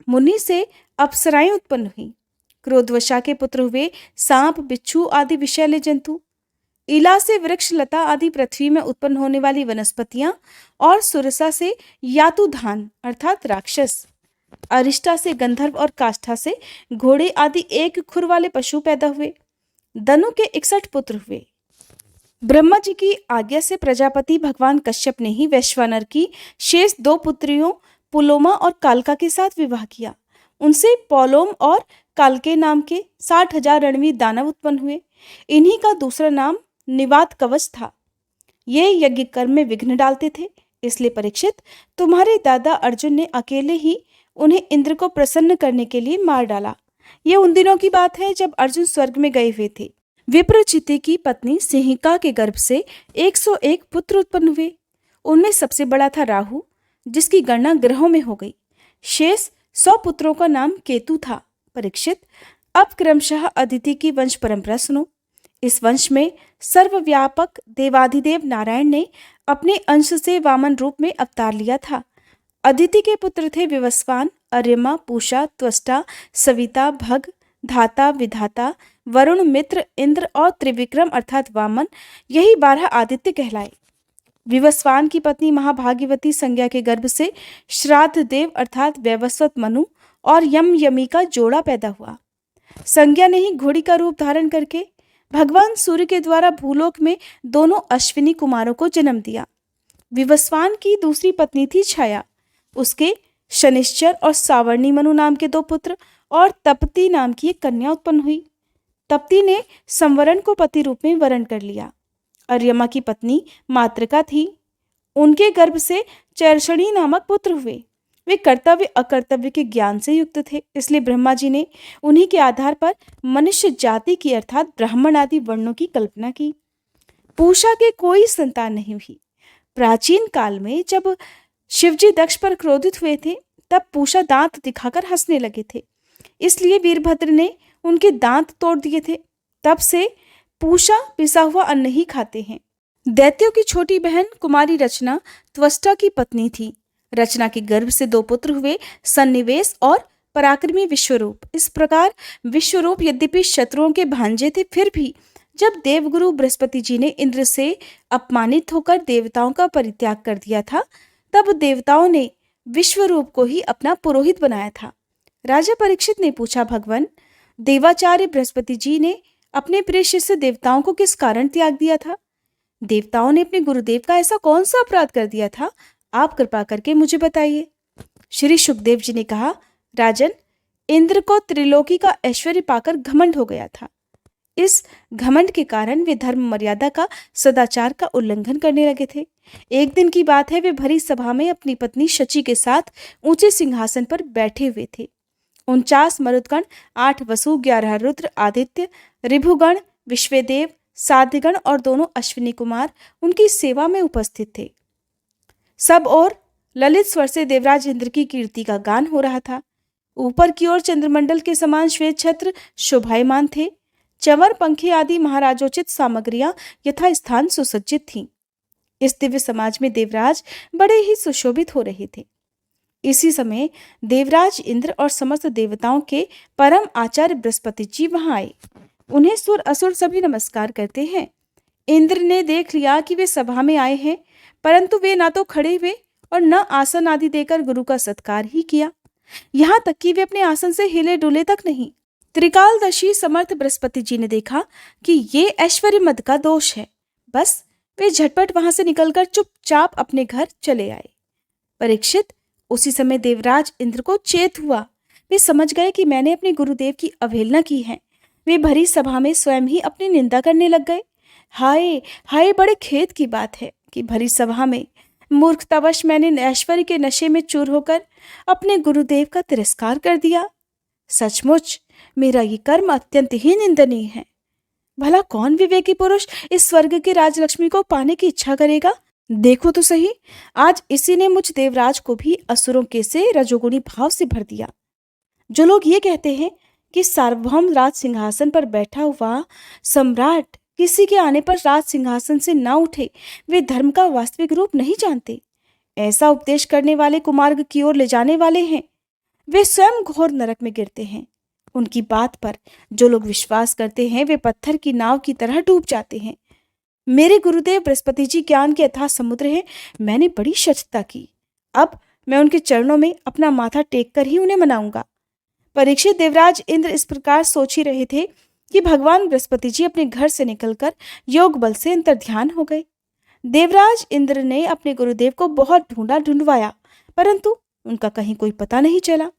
मुनि से अप्सराएं उत्पन्न हुई। क्रोधवशा के पुत्र हुए सांप, बिच्छू आदि विषैले जंतु। इला से वृक्ष, लता आदि पृथ्वी में उत्पन्न होने वाली वनस्पतियां, और सुरसा से यातुधान अर्थात राक्षस। अरिष्टा से गंधर्व और काष्ठा से घोड़े आदि एक खुर वाले पशु पैदा हुए। दनु के 61 पुत्र हुए। ब्रह्मा जी की आज्ञा से प्रजापति भगवान कश्यप ने ही वैश्वानर की शेष 2 पुत्रियों पुलोमा और कालका के साथ विवाह किया। उनसे पौलोम और कालके नाम के 60,000 रणवीर दानव उत्पन्न हुए। इन्हीं का दूसरा नाम निवात कवच था। ये यज्ञ कर्म में विघ्न डालते थे, इसलिए परीक्षित, तुम्हारे दादा अर्जुन ने अकेले ही उन्हें इंद्र को प्रसन्न करने के लिए मार डाला। ये उन दिनों की बात है जब अर्जुन स्वर्ग में गए हुए थे। विप्रचिति की पत्नी सिंहिका के गर्भ से 101 पुत्र उत्पन्न हुए। उनमें सबसे बड़ा था राहु, जिसकी गणना ग्रहों में हो गई। शेष 100 पुत्रों का नाम केतु था। परीक्षित, अब क्रमशः अदिति की वंश परंपरा सुनो। इस वंश में सर्वव्यापक देवाधिदेव नारायण ने अपने अंश से वामन रूप में अवतार लिया था। अदिति के पुत्र थे विवस्वान, अर्यमा, पूषा, त्वष्टा, सविता, भग, धाता, विधाता, वरुण, मित्र, इंद्र और त्रिविक्रम अर्थात वामन। यही 12 आदित्य कहलाए। विवस्वान की पत्नी महाभाग्यवती संज्ञा के गर्भ से श्राद्ध देव अर्थात वैवस्वत मनु और यमी का जोड़ा पैदा हुआ। संज्ञा ने ही घोड़ी का रूप धारण करके भगवान सूर्य के द्वारा भूलोक में दोनों अश्विनी कुमारों को जन्म दिया। विवस्वान की दूसरी पत्नी थी छाया। उसके शनिश्चर और सावर्णी मनु नाम के 2 पुत्र और तपती नाम की एक कन्या उत्पन्न हुई। तप्ती ने संवरण को पति रूप में वरण कर लिया। अर्यमा की पत्नी मातृका थी। उनके गर्भ से चैरषणी नामक पुत्र हुए। वे कर्तव्य अकर्तव्य के ज्ञान से युक्त थे, इसलिए ब्रह्मा जी ने उन्हीं के आधार पर मनुष्य जाति की अर्थात ब्राह्मण आदि वर्णों की कल्पना की। पूषा के कोई संतान नहीं हुई। प्राचीन काल में जब शिवजी दक्ष पर क्रोधित हुए थे, तब पूषा दांत दिखाकर हंसने लगे थे, इसलिए वीरभद्र ने उनके दांत तोड़ दिए थे। तब से पूषा पिसा हुआ अन्न ही खाते हैं। दैत्यों की छोटी बहन कुमारी रचना त्वष्टा की पत्नी थी। रचना के गर्भ से 2 पुत्र हुए, सन्निवेश और पराक्रमी विश्वरूप। इस प्रकार विश्वरूप यद्यपि शत्रुओं के भांजे थे, फिर भी जब देवगुरु बृहस्पति जी ने इंद्र से अपमानित होकर देवताओं का परित्याग कर दिया था, तब देवताओं ने विश्वरूप को ही अपना पुरोहित बनाया था। राजा परीक्षित ने पूछा, भगवान, देवाचार्य बृहस्पति जी ने अपने प्रिय शिष्य देवताओं को किस कारण त्याग दिया था? देवताओं ने अपने गुरुदेव का ऐसा कौन सा अपराध कर दिया था? आप कृपा करके मुझे बताइए। श्री सुखदेव जी ने कहा, राजन, इंद्र को त्रिलोकी का ऐश्वर्य पाकर घमंड हो गया था। इस घमंड के कारण वे धर्म मर्यादा का, सदाचार का उल्लंघन करने लगे थे। एक दिन की बात है, वे भरी सभा में अपनी पत्नी शची के साथ ऊंचे सिंहासन पर बैठे हुए थे। 49 मरुदगण, 8 वसु, 11 रुद्र, आदित्य, ऋभुगण, विश्वेदेव, साध्यगण और दोनों अश्विनी कुमार उनकी सेवा में उपस्थित थे। सब और ललित स्वर से देवराज इंद्र की कीर्ति का गान हो रहा था। ऊपर की ओर चंद्रमंडल के समान श्वेत छत्र शोभायमान थे। चंवर, पंखे आदि महाराजोचित सामग्रियां यथा स्थान सुसज्जित थीं। इस दिव्य समाज में देवराज बड़े ही सुशोभित हो रहे थे। इसी समय देवराज इंद्र और समस्त देवताओं के परम आचार्य बृहस्पति जी वहां आए। उन्हें सुर असुर सभी नमस्कार करते हैं। इंद्र ने देख लिया कि वे सभा में आए हैं, परंतु वे ना तो खड़े हुए और न आसन आदि देकर गुरु का सत्कार ही किया। यहाँ तक कि वे अपने आसन से हिले डुले तक नहीं। त्रिकालदर्शी समर्थ बृहस्पति जी ने देखा कि ये ऐश्वर्य मद का दोष है। बस वे झटपट वहां से निकलकर चुपचाप अपने घर चले आए। परीक्षित, उसी समय देवराज इंद्र को चेत हुआ। वे समझ गए कि मैंने अपने गुरुदेव की अवहेलना की है। वे भरी सभा में स्वयं ही अपनी निंदा करने लग गए। हाय हाय, बड़े खेद की बात है कि भरी सभा में मूर्खतावश मैंने ऐश्वर्य के नशे में चूर होकर अपने गुरुदेव का तिरस्कार कर दिया। सचमुच मेरा ये कर्म अत्यंत ही निंदनीय है। भला कौन विवेकी पुरुष इस स्वर्ग के राजलक्ष्मी को पाने की इच्छा करेगा? देखो तो सही, आज इसी ने मुझ देवराज को भी असुरों के से रजोगुणी भाव से भर दिया। जो लोग ये कहते हैं कि सार्वभौम राज सिंहासन पर बैठा हुआ सम्राट किसी के आने पर राज सिंहासन से ना उठे, वे धर्म का वास्तविक रूप नहीं जानते। ऐसा उपदेश करने वाले कुमार्ग की ओर ले जाने वाले हैं। वे स्वयं घोर नरक में गिरते हैं। उनकी बात पर जो लोग विश्वास करते हैं वे पत्थर की नाव की तरह डूब जाते हैं। मेरे गुरुदेव बृहस्पति जी ज्ञान के अथाह समुद्र हैं। मैंने बड़ी शठता की। अब मैं उनके चरणों में अपना माथा टेक कर ही उन्हें मनाऊंगा। परीक्षित देवराज इंद्र इस प्रकार सोच ही रहे थे कि भगवान बृहस्पति जी अपने घर से निकलकर योग बल से अंतर्ध्यान हो गए। देवराज इंद्र ने अपने गुरुदेव को बहुत ढूंढवाया, परंतु उनका कहीं कोई पता नहीं चला।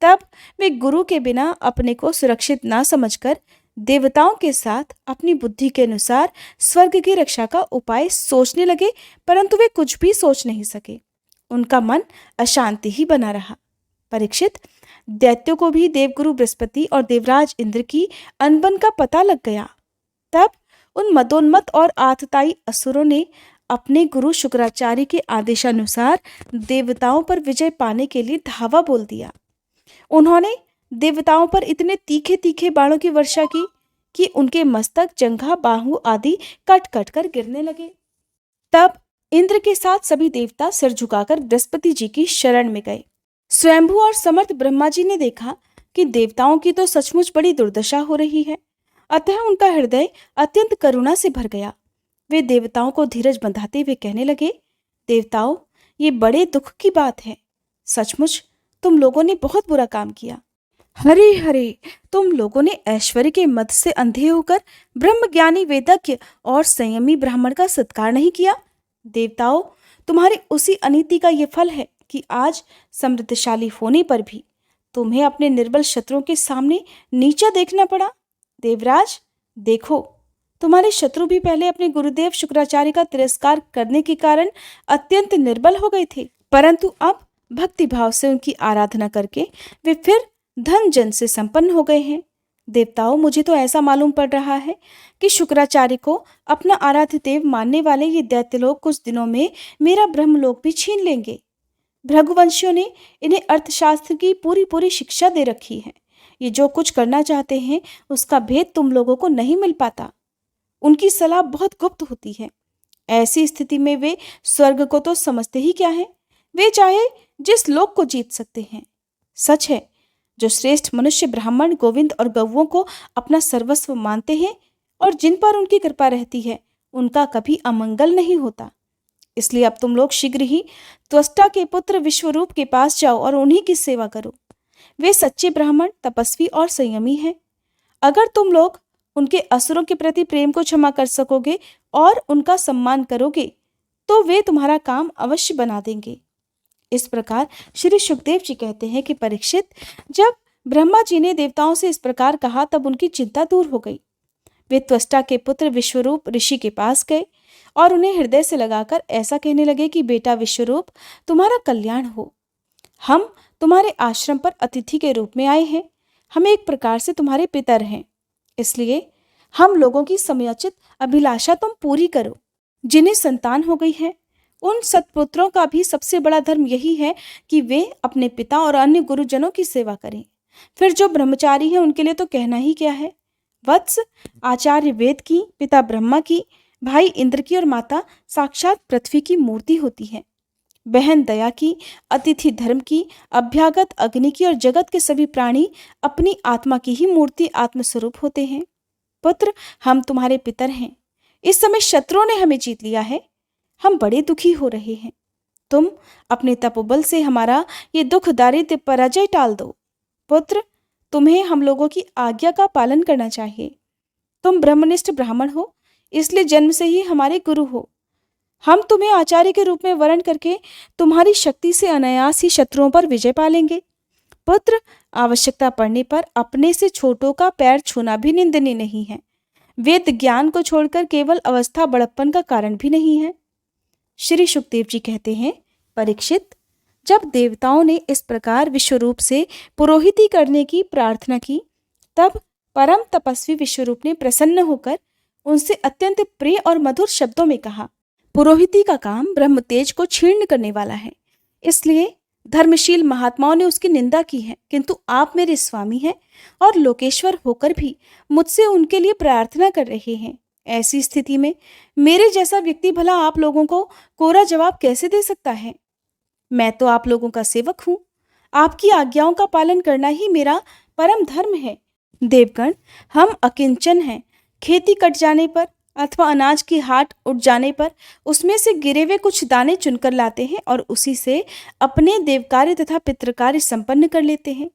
तब वे गुरु के बिना अपने को सुरक्षित ना समझकर देवताओं के साथ अपनी बुद्धि के अनुसार स्वर्ग की रक्षा का उपाय सोचने लगे, परंतु वे कुछ भी सोच नहीं सके। उनका मन अशांति ही बना रहा। परीक्षित, दैत्यों को भी देवगुरु बृहस्पति और देवराज इंद्र की अनबन का पता लग गया। तब उन मदोन्मत्त और आतताई असुरों ने अपने गुरु शुक्राचार्य के आदेशानुसार देवताओं पर विजय पाने के लिए धावा बोल दिया। उन्होंने देवताओं पर इतने तीखे तीखे बाणों की वर्षा की कि उनके मस्तक, जंघा, बाहु आदि कट कट कर गिरने लगे। तब इंद्र के साथ सभी देवता सिर झुकाकर बृहस्पति जी की शरण में गए। स्वयंभू और समर्थ ब्रह्मा जी ने देखा कि देवताओं की तो सचमुच बड़ी दुर्दशा हो रही है, अतः उनका हृदय अत्यंत करुणा से भर गया। वे देवताओं को धीरज बंधाते हुए कहने लगे, देवताओं, ये बड़े दुख की बात है। सचमुच तुम लोगों ने बहुत बुरा काम किया। हरे हरे, तुम लोगों ने ऐश्वर्य के मद से अंधे होकर ब्रह्मज्ञानी, वेदज्ञ और संयमी ब्राह्मण का सत्कार नहीं किया। देवताओं, तुम्हारी उसी अनीति का ये फल है कि आज समृद्धशाली होने पर भी तुम्हें अपने निर्बल शत्रुओं के सामने नीचा देखना पड़ा। देवराज, देखो, तुम्हारे शत्रु भी पहले अपने गुरुदेव शुक्राचार्य का तिरस्कार करने के कारण अत्यंत निर्बल हो गए थे, परंतु अब भक्ति भाव से उनकी आराधना करके वे फिर धन जन से संपन्न हो गए हैं। देवताओं, मुझे तो ऐसा मालूम पड़ रहा है कि शुक्राचार्य को अपना आराध्य देव मानने वाले ये दैत्य लोग कुछ दिनों में मेरा ब्रह्मलोक भी छीन लेंगे। भृगुवंशियों ने इन्हें अर्थशास्त्र की पूरी शिक्षा दे रखी है। ये जो कुछ करना चाहते हैं उसका भेद तुम लोगों को नहीं मिल पाता। उनकी सलाह बहुत गुप्त होती है। ऐसी स्थिति में वे स्वर्ग को तो समझते ही क्या है। वे चाहे जिस लोक को जीत सकते हैं। सच है, जो श्रेष्ठ मनुष्य ब्राह्मण, गोविंद और गौओं को अपना सर्वस्व मानते हैं और जिन पर उनकी कृपा रहती है, उनका कभी अमंगल नहीं होता। इसलिए अब तुम लोग शीघ्र ही त्वष्टा के पुत्र विश्वरूप के पास जाओ और उन्हीं की सेवा करो। वे सच्चे ब्राह्मण, तपस्वी और संयमी हैं। अगर तुम लोग उनके असुरों के प्रति प्रेम को क्षमा कर सकोगे और उनका सम्मान करोगे तो वे तुम्हारा काम अवश्य बना देंगे। इस प्रकार श्री सुखदेव जी कहते हैं कि परीक्षित, जब ब्रह्मा जी ने देवताओं से इस प्रकार कहा तब उनकी चिंता दूर हो गई। वे त्वष्टा के पुत्र विश्वरूप ऋषि के पास गए और उन्हें हृदय से लगाकर ऐसा कहने लगे कि बेटा विश्वरूप, तुम्हारा कल्याण हो। हम तुम्हारे आश्रम पर अतिथि के रूप में आए हैं। हम एक प्रकार से तुम्हारे पितर हैं, इसलिए हम लोगों की समयोचित अभिलाषा तुम पूरी करो। जिन्हें संतान हो गई है उन सत्पुत्रों का भी सबसे बड़ा धर्म यही है कि वे अपने पिता और अन्य गुरुजनों की सेवा करें। फिर जो ब्रह्मचारी है उनके लिए तो कहना ही क्या है। वत्स, आचार्य वेद की, पिता ब्रह्मा की, भाई इंद्र की और माता साक्षात पृथ्वी की मूर्ति होती है। बहन दया की, अतिथि धर्म की, अभ्यागत अग्नि की और जगत के सभी प्राणी अपनी आत्मा की ही मूर्ति आत्मस्वरूप होते हैं। पुत्र, हम तुम्हारे पितर हैं। इस समय शत्रुओं ने हमें जीत लिया है। हम बड़े दुखी हो रहे हैं। तुम अपने तपोबल से हमारा ये दुख, दारिद्र्य, पराजय टाल दो। पुत्र, तुम्हें हम लोगों की आज्ञा का पालन करना चाहिए। तुम ब्रह्मनिष्ठ ब्राह्मण हो, इसलिए जन्म से ही हमारे गुरु हो। हम तुम्हें आचार्य के रूप में वर्ण करके तुम्हारी शक्ति से अनायास ही शत्रुओं पर विजय पा लेंगे। पुत्र, आवश्यकता पड़ने पर अपने से छोटों का पैर छूना भी निंदनीय नहीं है। वेद ज्ञान को छोड़कर केवल अवस्था बड़प्पन का कारण भी नहीं है। श्री सुखदेव जी कहते हैं, परीक्षित, जब देवताओं ने इस प्रकार विश्वरूप से पुरोहिती करने की प्रार्थना की तब परम तपस्वी विश्वरूप ने प्रसन्न होकर उनसे अत्यंत प्रिय और मधुर शब्दों में कहा, पुरोहिती का काम ब्रह्म तेज को छीर्ण करने वाला है, इसलिए धर्मशील महात्माओं ने उसकी निंदा की है, किंतु आप मेरे स्वामी हैं और लोकेश्वर होकर भी मुझसे उनके लिए प्रार्थना कर रहे हैं। ऐसी स्थिति में मेरे जैसा व्यक्ति भला आप लोगों को कोरा जवाब कैसे दे सकता है। मैं तो आप लोगों का सेवक हूँ। आपकी आज्ञाओं का पालन करना ही मेरा परम धर्म है। देवगण, हम अकिंचन हैं। खेती कट जाने पर अथवा अनाज की हाट उठ जाने पर उसमें से गिरे हुए कुछ दाने चुनकर लाते हैं और उसी से अपने देवकार्य तथा पितृकार्य संपन्न कर लेते हैं।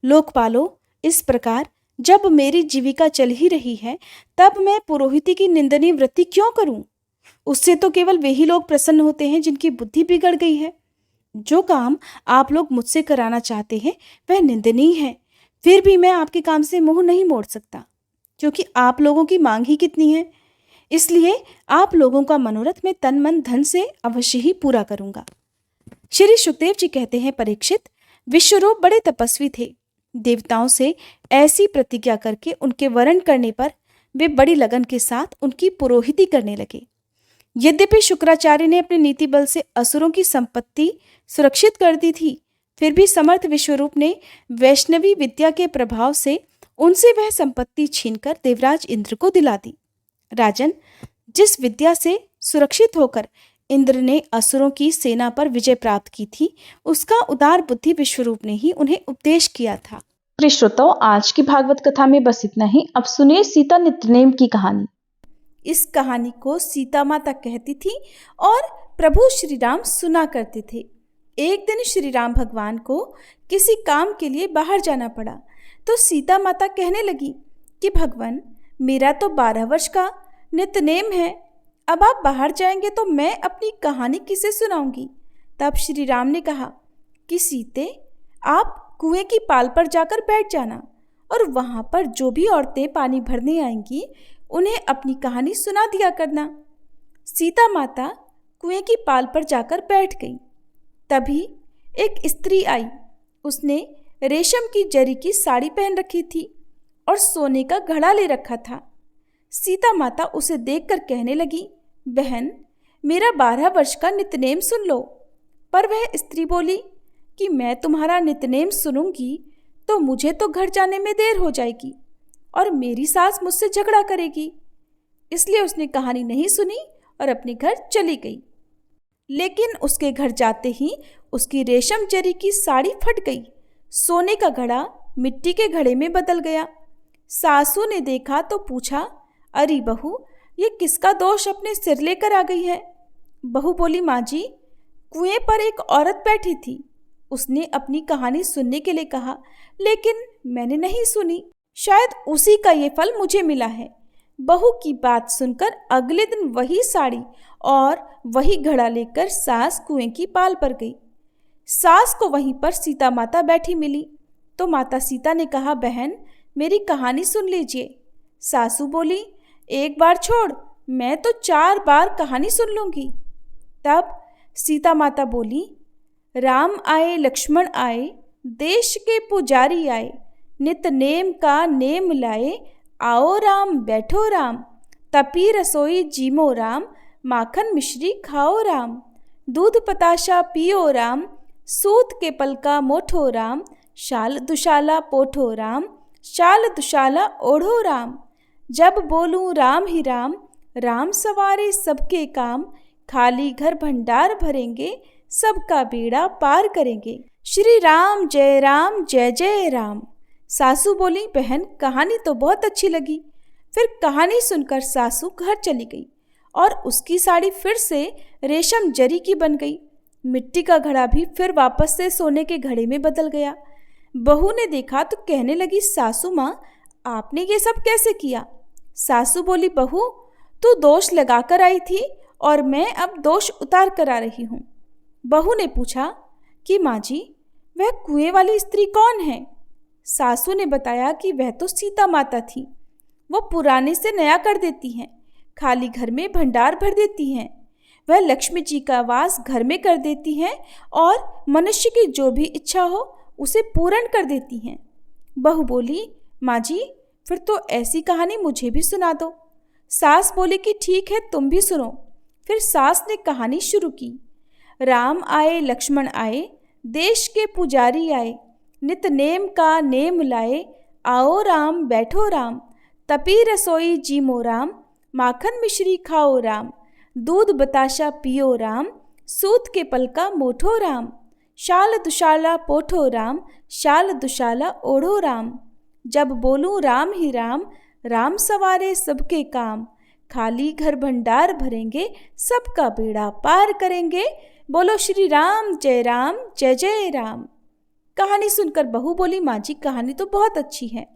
लोकपालो, इस प्रकार जब मेरी जीविका चल ही रही है, तब मैं पुरोहिती की निंदनीय वृत्ति क्यों करूं? उससे तो केवल वे ही लोग प्रसन्न होते हैं जिनकी बुद्धि बिगड़ गई है। जो काम आप लोग मुझसे कराना चाहते हैं वह निंदनीय है, फिर भी मैं आपके काम से मुंह नहीं मोड़ सकता, क्योंकि आप लोगों की मांग ही कितनी है। इसलिए आप लोगों का मनोरथ मैं तन मन धन से अवश्य ही पूरा करूंगा। श्री सुखदेव जी कहते हैं, परीक्षित, विश्वरूप बड़े तपस्वी थे। देवताओं से ऐसी प्रतिज्ञा करके उनके वरण करने पर वे बड़ी लगन के साथ उनकी पुरोहिती करने लगे। यद्यपि शुक्राचार्य ने अपने नीति बल से असुरों की संपत्ति सुरक्षित कर दी थी, फिर भी समर्थ विश्वरूप ने वैष्णवी विद्या के प्रभाव से उनसे वह संपत्ति छीनकर देवराज इंद्र को दिला दी। राजन, जिस विद्या से सुरक्षित होकर इंद्र ने असुरों की सेना पर विजय प्राप्त की थी, उसका उदार बुद्धि विश्वरूप ने ही उन्हें उपदेश किया था। प्रिय श्रोताओ, आज की भागवत कथा में बस इतना ही। अब सुनिए सीता नित्यनेम की कहानी। इस कहानी को सीता माता कहती थी और प्रभु श्री राम सुना करते थे। एक दिन श्री राम भगवान को किसी काम के लिए बाहर जाना पड़ा, तो सीता माता कहने लगी कि भगवान, मेरा तो 12 वर्ष का नित्यनेम है, अब आप बाहर जाएंगे तो मैं अपनी कहानी किसे सुनाऊंगी। तब श्री राम ने कहा कि सीते, आप कुएं की पाल पर जाकर बैठ जाना और वहां पर जो भी औरतें पानी भरने आएंगी उन्हें अपनी कहानी सुना दिया करना। सीता माता कुएं की पाल पर जाकर बैठ गई। तभी एक स्त्री आई। उसने रेशम की जरी की साड़ी पहन रखी थी और सोने का घड़ा ले रखा था। सीता माता उसे देखकर कहने लगी, बहन, मेरा 12 वर्ष का नित्यनेम सुन लो। पर वह स्त्री बोली कि मैं तुम्हारा नित्यनेम सुनूंगी तो मुझे तो घर जाने में देर हो जाएगी और मेरी सास मुझसे झगड़ा करेगी। इसलिए उसने कहानी नहीं सुनी और अपने घर चली गई। लेकिन उसके घर जाते ही उसकी रेशम जरी की साड़ी फट गई। सोने का घड़ा मिट्टी के घड़े में बदल गया। सासू ने देखा तो पूछा, अरे बहू, ये किसका दोष अपने सिर लेकर आ गई है? बहू बोली, माँ जी, कुएं पर एक औरत बैठी थी। उसने अपनी कहानी सुनने के लिए कहा, लेकिन मैंने नहीं सुनी। शायद उसी का ये फल मुझे मिला है। बहू की बात सुनकर अगले दिन वही साड़ी और वही घड़ा लेकर सास कुएं की पाल पर गई। सास को वहीं पर सीता माता बैठी मिली तो माता सीता ने कहा, बहन, मेरी कहानी सुन लीजिए। सासू बोली, एक बार छोड़, मैं तो 4 बार कहानी सुन लूंगी। तब सीता माता बोली, राम आए लक्ष्मण आए, देश के पुजारी आए, नित नेम का नेम लाए, आओ राम बैठो राम, तपी रसोई जीमो राम, माखन मिश्री खाओ राम, दूध पताशा पियो राम, सूत के पलका मोठो राम, शाल दुशाला पोठो राम, शाल दुशाला ओढ़ो राम। जब बोलूं राम ही राम, राम सवारे सबके काम, खाली घर भंडार भरेंगे, सबका बेड़ा पार करेंगे। श्री राम जय जय राम। सासू बोली, बहन, कहानी तो बहुत अच्छी लगी। फिर कहानी सुनकर सासू घर चली गई और उसकी साड़ी फिर से रेशम जरी की बन गई। मिट्टी का घड़ा भी फिर वापस से सोने के घड़े में बदल गया। बहू ने देखा तो कहने लगी, सासू माँ, आपने ये सब कैसे किया? सासू बोली, बहू, तू दोष लगाकर आई थी और मैं अब दोष उतार कर आ रही हूँ। बहू ने पूछा कि माँ जी, वह कुएं वाली स्त्री कौन है? सासू ने बताया कि वह तो सीता माता थी। वो पुराने से नया कर देती हैं, खाली घर में भंडार भर देती हैं। वह लक्ष्मी जी का वास घर में कर देती हैं और मनुष्य की जो भी इच्छा हो उसे पूर्ण कर देती हैं। बहू बोली, माँ जी, फिर तो ऐसी कहानी मुझे भी सुना दो। सास बोली कि ठीक है, तुम भी सुनो। फिर सास ने कहानी शुरू की। राम आए लक्ष्मण आए, देश के पुजारी आए, नित नेम का नेम लाए, आओ राम बैठो राम, तपी रसोई जीमो राम, माखन मिश्री खाओ राम, दूध बताशा पियो राम, सूत के पलका मोठो राम, शाल दुशाला पोठो राम, शाल दुशाला ओढ़ो राम। जब बोलूं राम ही राम, राम सवारे सबके काम। खाली घर भंडार भरेंगे, सबका बेड़ा पार करेंगे। बोलो श्री राम, जय जय राम। कहानी सुनकर बहू बोली, माँ जी कहानी तो बहुत अच्छी है।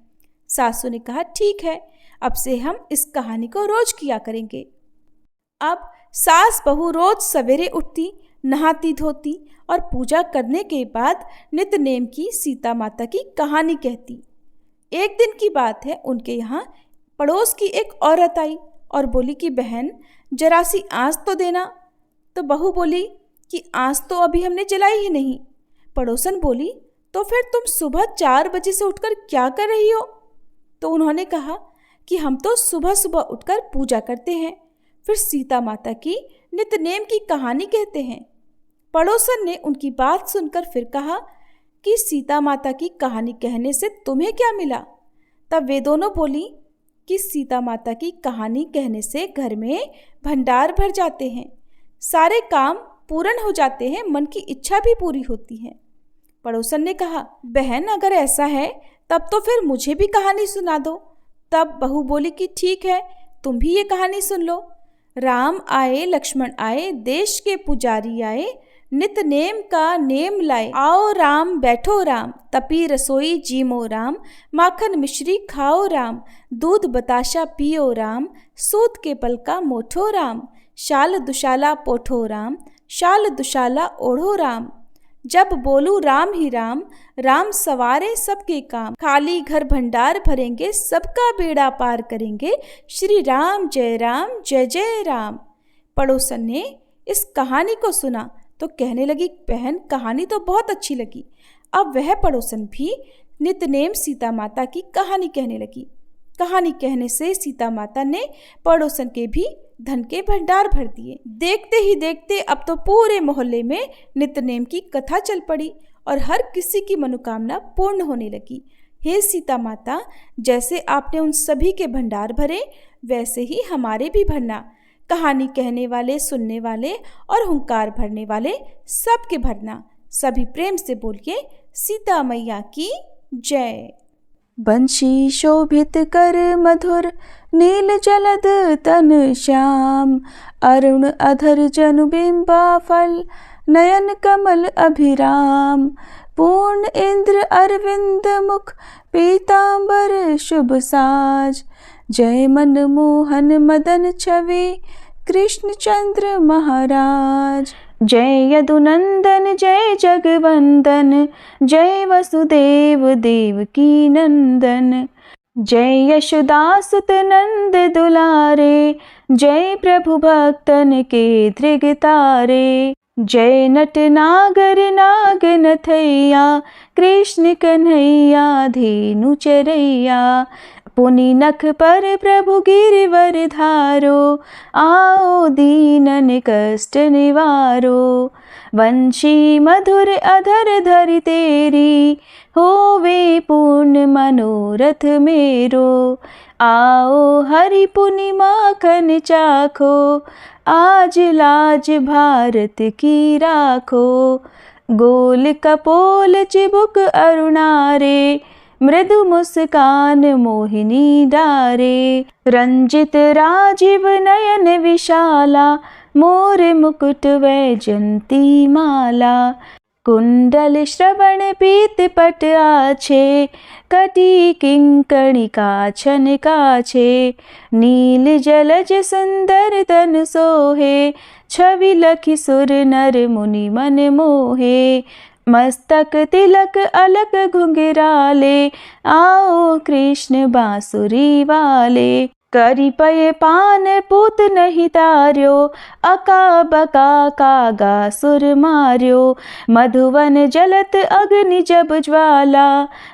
सासू ने कहा, ठीक है, अब से हम इस कहानी को रोज किया करेंगे। अब सास बहू रोज सवेरे उठती, नहाती धोती और पूजा करने के बाद नित्य नेम की सीता माता की कहानी कहती। एक दिन की बात है, उनके यहाँ पड़ोस की एक औरत आई और बोली कि बहन जरा सी आँच तो देना। तो बहू बोली कि आँच तो अभी हमने जलाई ही नहीं। पड़ोसन बोली, तो फिर तुम सुबह 4 बजे से उठकर क्या कर रही हो? तो उन्होंने कहा कि हम तो सुबह सुबह उठकर पूजा करते हैं, फिर सीता माता की नित्य नेम की कहानी कहते हैं। पड़ोसन ने उनकी बात सुनकर फिर कहा कि सीता माता की कहानी कहने से तुम्हें क्या मिला? तब वे दोनों बोली कि सीता माता की कहानी कहने से घर में भंडार भर जाते हैं, सारे काम पूर्ण हो जाते हैं, मन की इच्छा भी पूरी होती है। पड़ोसन ने कहा, बहन अगर ऐसा है तब तो फिर मुझे भी कहानी सुना दो। तब बहू बोली कि ठीक है, तुम भी ये कहानी सुन लो। राम आए लक्ष्मण आए, देश के पुजारी आए, नित नेम का नेम लाए। आओ राम बैठो राम, तपी रसोई जीमो राम, माखन मिश्री खाओ राम, दूध बताशा पियो राम, सूत के पल का मोठो राम, शाल दुशाला पोठो राम, शाल दुशाला ओढ़ो राम। जब बोलू राम ही राम, राम सवारे सबके काम। खाली घर भंडार भरेंगे, सबका बेड़ा पार करेंगे। श्री राम जय जय राम। पड़ोसन ने इस कहानी को सुना तो कहने लगी, बहन कहानी तो बहुत अच्छी लगी। अब वह पड़ोसन भी नित्य नेम सीता माता की कहानी कहने लगी। कहानी कहने से सीता माता ने पड़ोसन के भी धन के भंडार भर दिए। देखते ही देखते अब तो पूरे मोहल्ले में नित्य नेम की कथा चल पड़ी और हर किसी की मनोकामना पूर्ण होने लगी। हे सीता माता, जैसे आपने उन सभी के भंडार भरे, वैसे ही हमारे भी भरना। कहानी कहने वाले, सुनने वाले और हुंकार भरने वाले सबके भरना। सभी प्रेम से बोलिए, सीता मैया की जय। बंशी शोभित कर मधुर, नील जलद तन श्याम, अरुण अधर जनु बिंबा फल, नयन कमल अभिराम, पूर्ण इंद्र अरविंद मुख, पीतांबर शुभ साज, जय मन मोहन मदन छवि, कृष्ण चंद्र महाराज। जय यदुनंदन जय जगवंदन, जय वसुदेव देवकी नंदन, जय यशोदासुत नंद दुलारे, जय प्रभु भक्तन के धृगतारे, जय नट नागर नाग नथैया, कृष्ण कन्हैया धेनु चरैया, पुनि नख पर प्रभु गिरिवर धारो, आओ दीनन कष्ट निवारो, वंशी मधुर अधर धरि तेरी, होवे पूर्ण मनोरथ मेरो, आओ हरि पुनि माखन चाखो, आज लाज भारत की राखो, गोल कपोल चिबुक अरुणारे, मृदु मुस्कान मोहिनी डारे, रंजित राजीव नयन विशाला, मोर मुकुट वैजंती माला, कुंडल श्रवण पीत पट आछे, कटी किंकणी काछन काछे, नील जलज सुंदर तन सोहे, छवि लखि सुर नर मुनि मन मोहे, मस्तक तिलक अलक घुंघराले, आओ कृष्ण बांसुरी वाले, करी पय पान पूत नहीं तार्यो, अका बका कागा सुर मार्यो, मधुवन जलत अग्नि जब ज्वाला,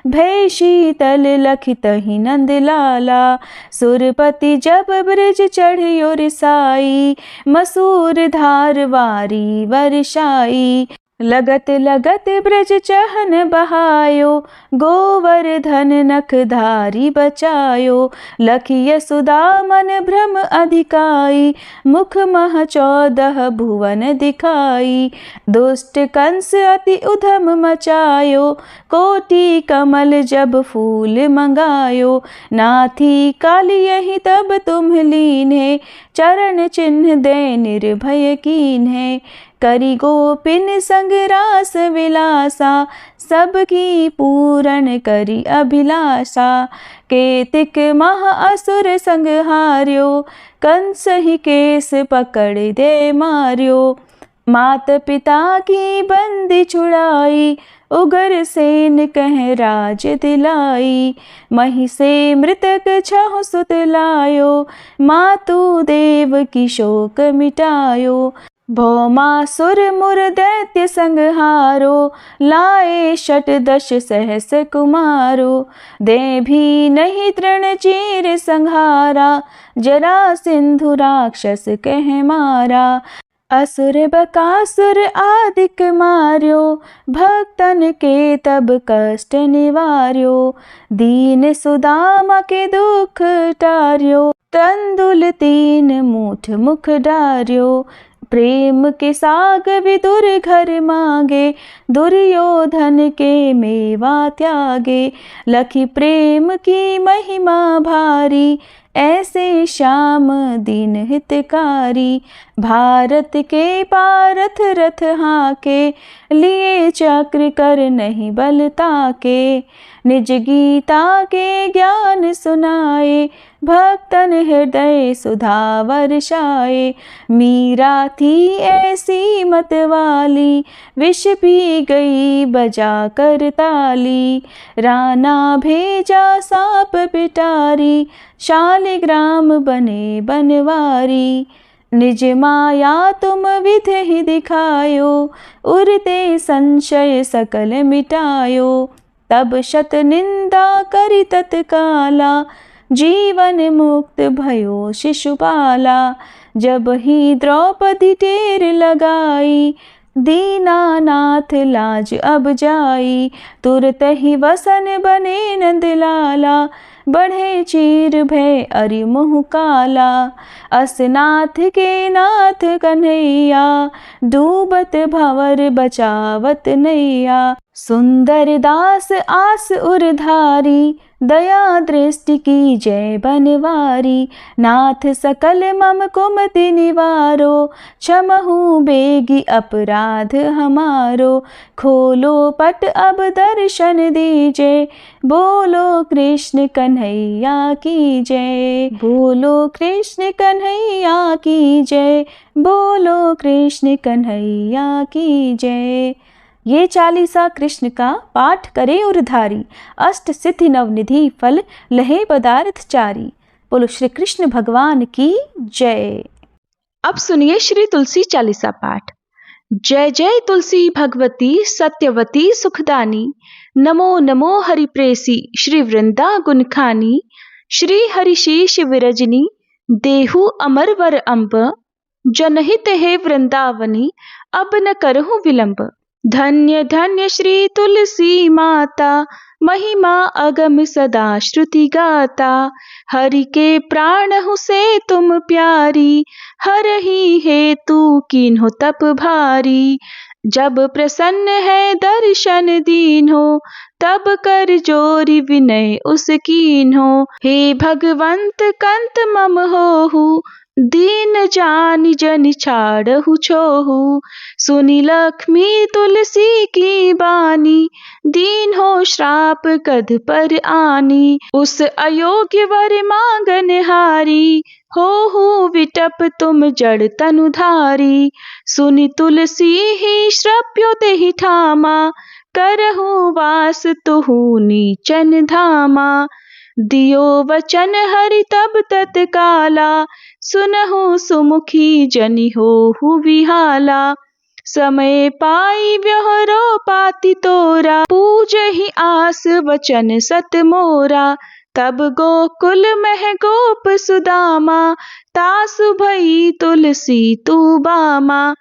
भय शीतल लखित ही नंद लाला, सुरपति जब ब्रज चढ़ियो रिसाई, मसूर धार वारी वर्षाई, लगत लगत ब्रज चहन बहायो, गोवर्धन नखधारी बचायो। लखी यशोदा मन भ्रम अधिकाई, मुख मह 14 भुवन दिखाई। दुष्ट कंस अति उधम मचायो, कोटि कमल जब फूल मंगायो। नाथी काली यही तब तुम लीन्हे, चरण चिन्ह दे निर्भय कीन्हे। करी गोपिन संग रास विलासा, सबकी पूरन करी अभिलाषा। केतिक मह असुर संग हार्यो, कंस ही केस पकड़ दे मार्यो। मात पिता की बंदी छुड़ाई, उगर सेन कह राज दिलाई। मही से मृतक 6 सुत लायो, मातु देव की शोक मिटायो। भौमासुर मुर दैत्य संहारो, लाए 18 सहस कुमारो। दे भी नहीं तृण चीर संहारा, जरा सिंधु राक्षस कह मारा। असुर बकासुर आदिक मार्यो, भक्तन के तब कष्ट निवार्यो। दीन सुदामा के दुख टार्यो, तंदुल 3 मूठ मुख डार्यो। प्रेम के साग विदुर घर मांगे, दुर्योधन के मेवा त्यागे। लखी प्रेम की महिमा भारी, ऐसे श्याम दीन हितकारी। भारत के पारथ रथ हाके, लिए चक्र कर नहीं बल ताके। निज गीता के ज्ञान सुनाए, भक्तन हृदय सुधा वर्षाए। मीरा थी ऐसी मत वाली, विष पी गई बजा कर ताली। राना भेजा सांप पिटारी, शालिग्राम बने बनवारी। निज माया तुम विध ही दिखायो, उरते संशय सकल मिटायो। तब शत निंदा करी तत्काला, जीवन मुक्त भयो शिशुपाला। जब ही द्रौपदी टेर लगाई, दीनानाथ लाज अब जाई। तुरत ही वसन बने नंदलाला, बढ़े चीर भय अरि मुँह काला। असनाथ के नाथ कन्हैया, डूबत भंवर बचावत नैया। सुंदर दास आस उरधारी, दया दृष्टि की जय बनवारी। नाथ सकल मम कुमति निवारो, क्षमहु बेगी अपराध हमारो। खोलो पट अब दर्शन दीजे, बोलो कृष्ण कन्हैया की जय। बोलो कृष्ण कन्हैया की जय, बोलो कृष्ण कन्हैया की जय। ये 40 कृष्ण का पाठ करे उरधारी, अष्ट सिद्धि नवनिधि फल लहे पदार्थ चारी। बोलो श्री कृष्ण भगवान की जय। अब सुनिए श्री तुलसी 40 पाठ। जय जय तुलसी भगवती सत्यवती सुखदानी, नमो नमो हरिप्रेसी श्री वृंदा गुणखानी। श्री हरिशीष विरजनी, देहु अमर वर अम्ब। जनहित है वृंदावनी, अब न करहु विलंब। धन्य धन्य श्री तुलसी माता, महिमा अगम सदा श्रुति गाता। हरि के प्राण हूँ से तुम प्यारी, हर ही हेतु कीन्हो तप भारी। जब प्रसन्न है दर्शन दीन्हो, तब कर जोरी विनय उस कीन्हो। हे भगवंत कंत मम होहु, दीन जानि जनि छाड़हु छोहु। सुनी लक्ष्मी तुलसी की बानी, दीन हो श्राप कद पर आनी। उस अयोग्य वर मांगन हारी, हो विटप तुम जड़ तनुधारी। सुनी तुलसी ही श्रप्यो तेहि ठामा, करहु वास तुहु नीचन धामा। दियो वचन हरि तब तत्काला, सुनहु सुमुखी जनि होहु विहाला। समय पाई व्यवहारो पाति तोरा, पूजहि आस वचन सत मोरा। तब गोकुल मह गोप सुदामा, तासु भई तुलसी तू बामा।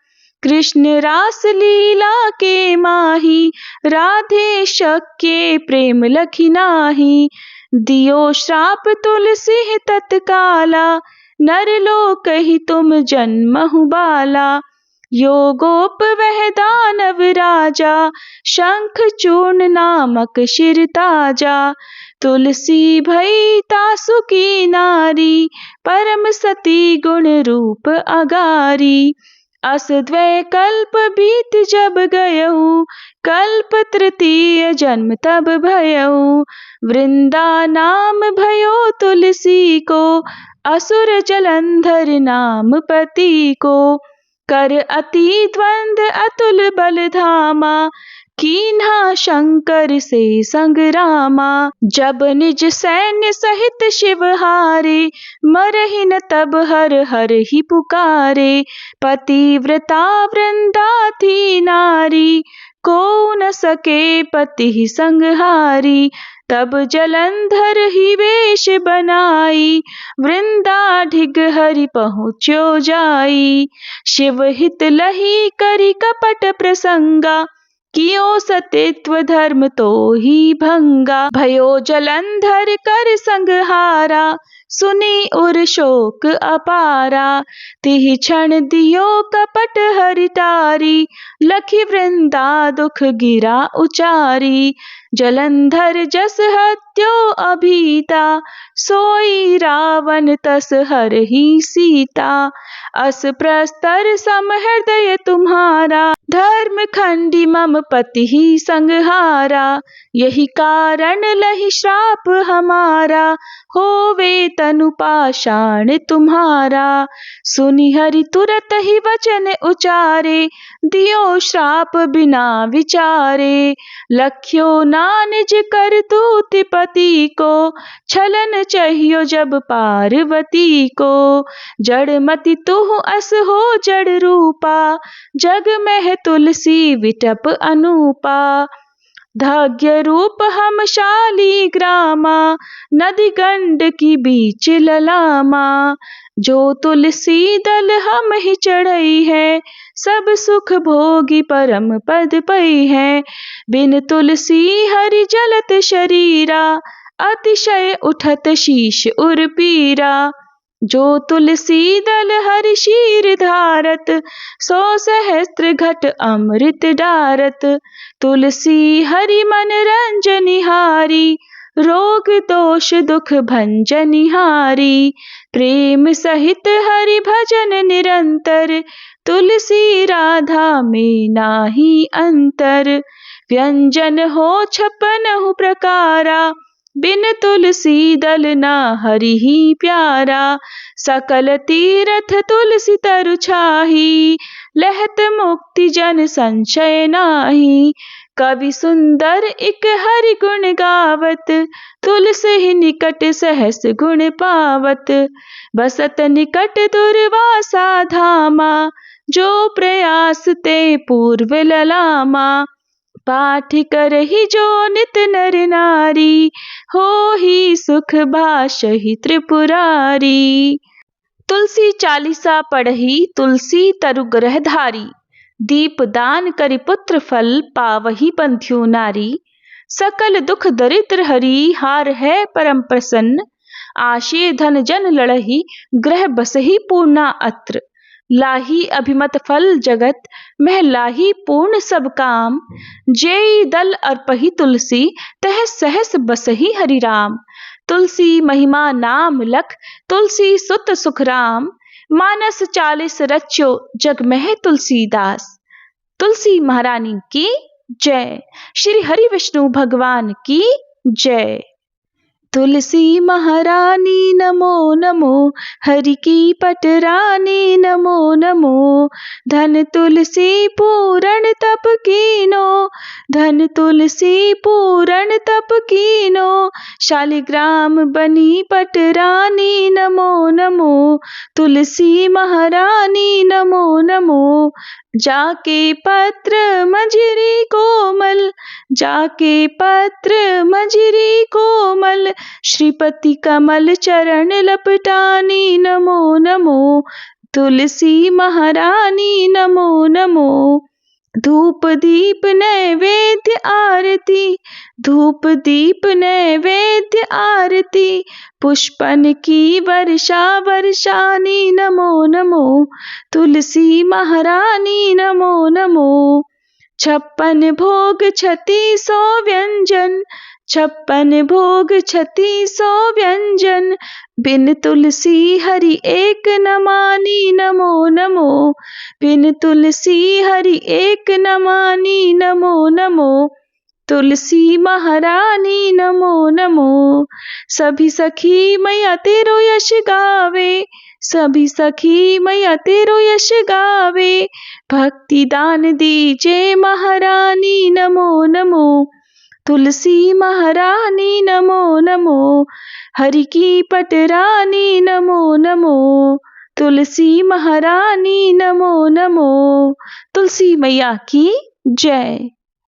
कृष्ण रास लीला के माही, राधे शक्य प्रेम लखी नाही। दियो श्राप तुलसी तत्काला, नर लोक ही तुम जन्महु बाला। यो गोप वह दानव राजा, शंख चूर्ण नामक शिर ताजा। तुलसी भई तासु की नारी, परम सती गुण रूप अगारी। अस द्वै कल्प बीत जब गयऊ, कल्प तृतीय जन्म तब भयऊ। वृंदा नाम भयो तुलसी को, असुर जलंधर नाम पति को। कर अति द्वंद अतुल बल धामा, कीन्हा शंकर से संग्रामा। जब निज सैन्य सहित शिव हारे, मरहि न तब हर हर ही पुकारे। पतिव्रता वृंदा थी नारी, को न सके पति संहारी। तब जलंधर ही वेश बनाई, वृंदा ढिग हरि पहुँच्यो जाई। शिव हित लही करी कपट प्रसंगा, कियो सतित्व धर्म तो ही भंगा। भयो जलंधर कर संगहारा, सुनी उर शोक अपारा। तिहि क्षण दियो कपट हरि टारी, लखी वृंदा दुख गिरा उचारी। जलंधर जस हत्यो अभीता, सोई रावण तस हरहि सीता। अस प्रस्तर सम हृदय तुम्हारा, धर्म खंडी मम पति ही संगहारा। यही कारण लहि श्राप हमारा, होवे तनु पाषाण तुम्हारा। सुनि हरि तुरत ही वचन उचारे, दियो श्राप बिना विचारे। लख्यो ना निज करतूत पति को, छलन चाहियो जब पार्वती को। जड़मति तुह अस हो जड़ रूपा, जग में तुलसी विटप अनूपा। धाग्य रूप हम शाली ग्रामा, नदी गंड की बीच ललामा। जो तुलसी दल हम ही चढ़ई है, सब सुख भोगी परम पद पई है। बिन तुलसी हरि जलत शरीरा, अतिशय उठत शीश उर पीरा। जो तुलसी दल हरि शीर धारत, सो सहस्त्र घट अमृत डारत। तुलसी हरि मन रंजनिहारी, रोग दोष दुख भंजनिहारी। प्रेम सहित हरि भजन निरंतर, तुलसी राधा में नाही अंतर। व्यंजन हो 56 प्रकारा, बिन तुलसी दल ना हरि ही प्यारा। सकल तीरथ तुलसी तरु छाही, लहत मुक्ति जन संशय नाही। कवि सुंदर एक हरि गुण गावत, तुलसी निकट सहस गुण पावत। बसत निकट दुर्वासा धामा, जो प्रयास ते पूर्व ललामा। पाठ करहि जो नित नर नारी, होहि सुख भाषहि त्रिपुरारी। तुलसी चालीसा पढ़ही, तुलसी तरु ग्रह धारी। दीप दान करि पुत्र फल, पावही बंध्यो नारी। सकल दुख दरिद्र हरि, हार है परम प्रसन्न। आशे धन जन लड़ही, ग्रह बसही पूर्णा अत्र। लाही अभिमत फल जगत, मह लाही पूर्ण सब काम। जेई दल अर्पही तुलसी, तह सहस बसही हरि राम। तुलसी महिमा नाम लख, तुलसी सुत सुख राम। मानस 40 रच्यो, जग में तुलसीदास। तुलसी महारानी की जय। श्री हरि विष्णु भगवान की जय। तुलसी महारानी नमो नमो, हरि की पटरानी नमो नमो। धन तुलसी पूरण तप कीनो, धन तुलसी पूरण तप कीनो। शालिग्राम बनी पटरानी नमो नमो, तुलसी महारानी नमो नमो। जाके पत्र मंजरी कोमल, जाके पत्र मंजरी कोमल। श्रीपति कमल चरण लपटानी नमो नमो, तुलसी महारानी नमो नमो। धूप दीप नैवेद्य आरती, धूप दीप नैवेद्य आरती, पुष्पन की वर्षा वर्षानी नमो नमो। तुलसी महारानी नमो नमो। 56 भोग 3600 व्यंजन, 56 भोग 3600 व्यंजन, बिन तुलसी हरि एक न मानी नमो नमो। बिन तुलसी हरि एक न मानी नमो नमो। तुलसी महारानी नमो नमो। सभी सखी मैया तेरो यश गावे, सभी सखी मैया तेरो यश गावे, भक्ति दान दीजे महारानी नमो नमो। तुलसी महारानी नमो नमो। हरि की पटरानी नमो नमो। तुलसी महारानी नमो नमो। तुलसी मैया की जय।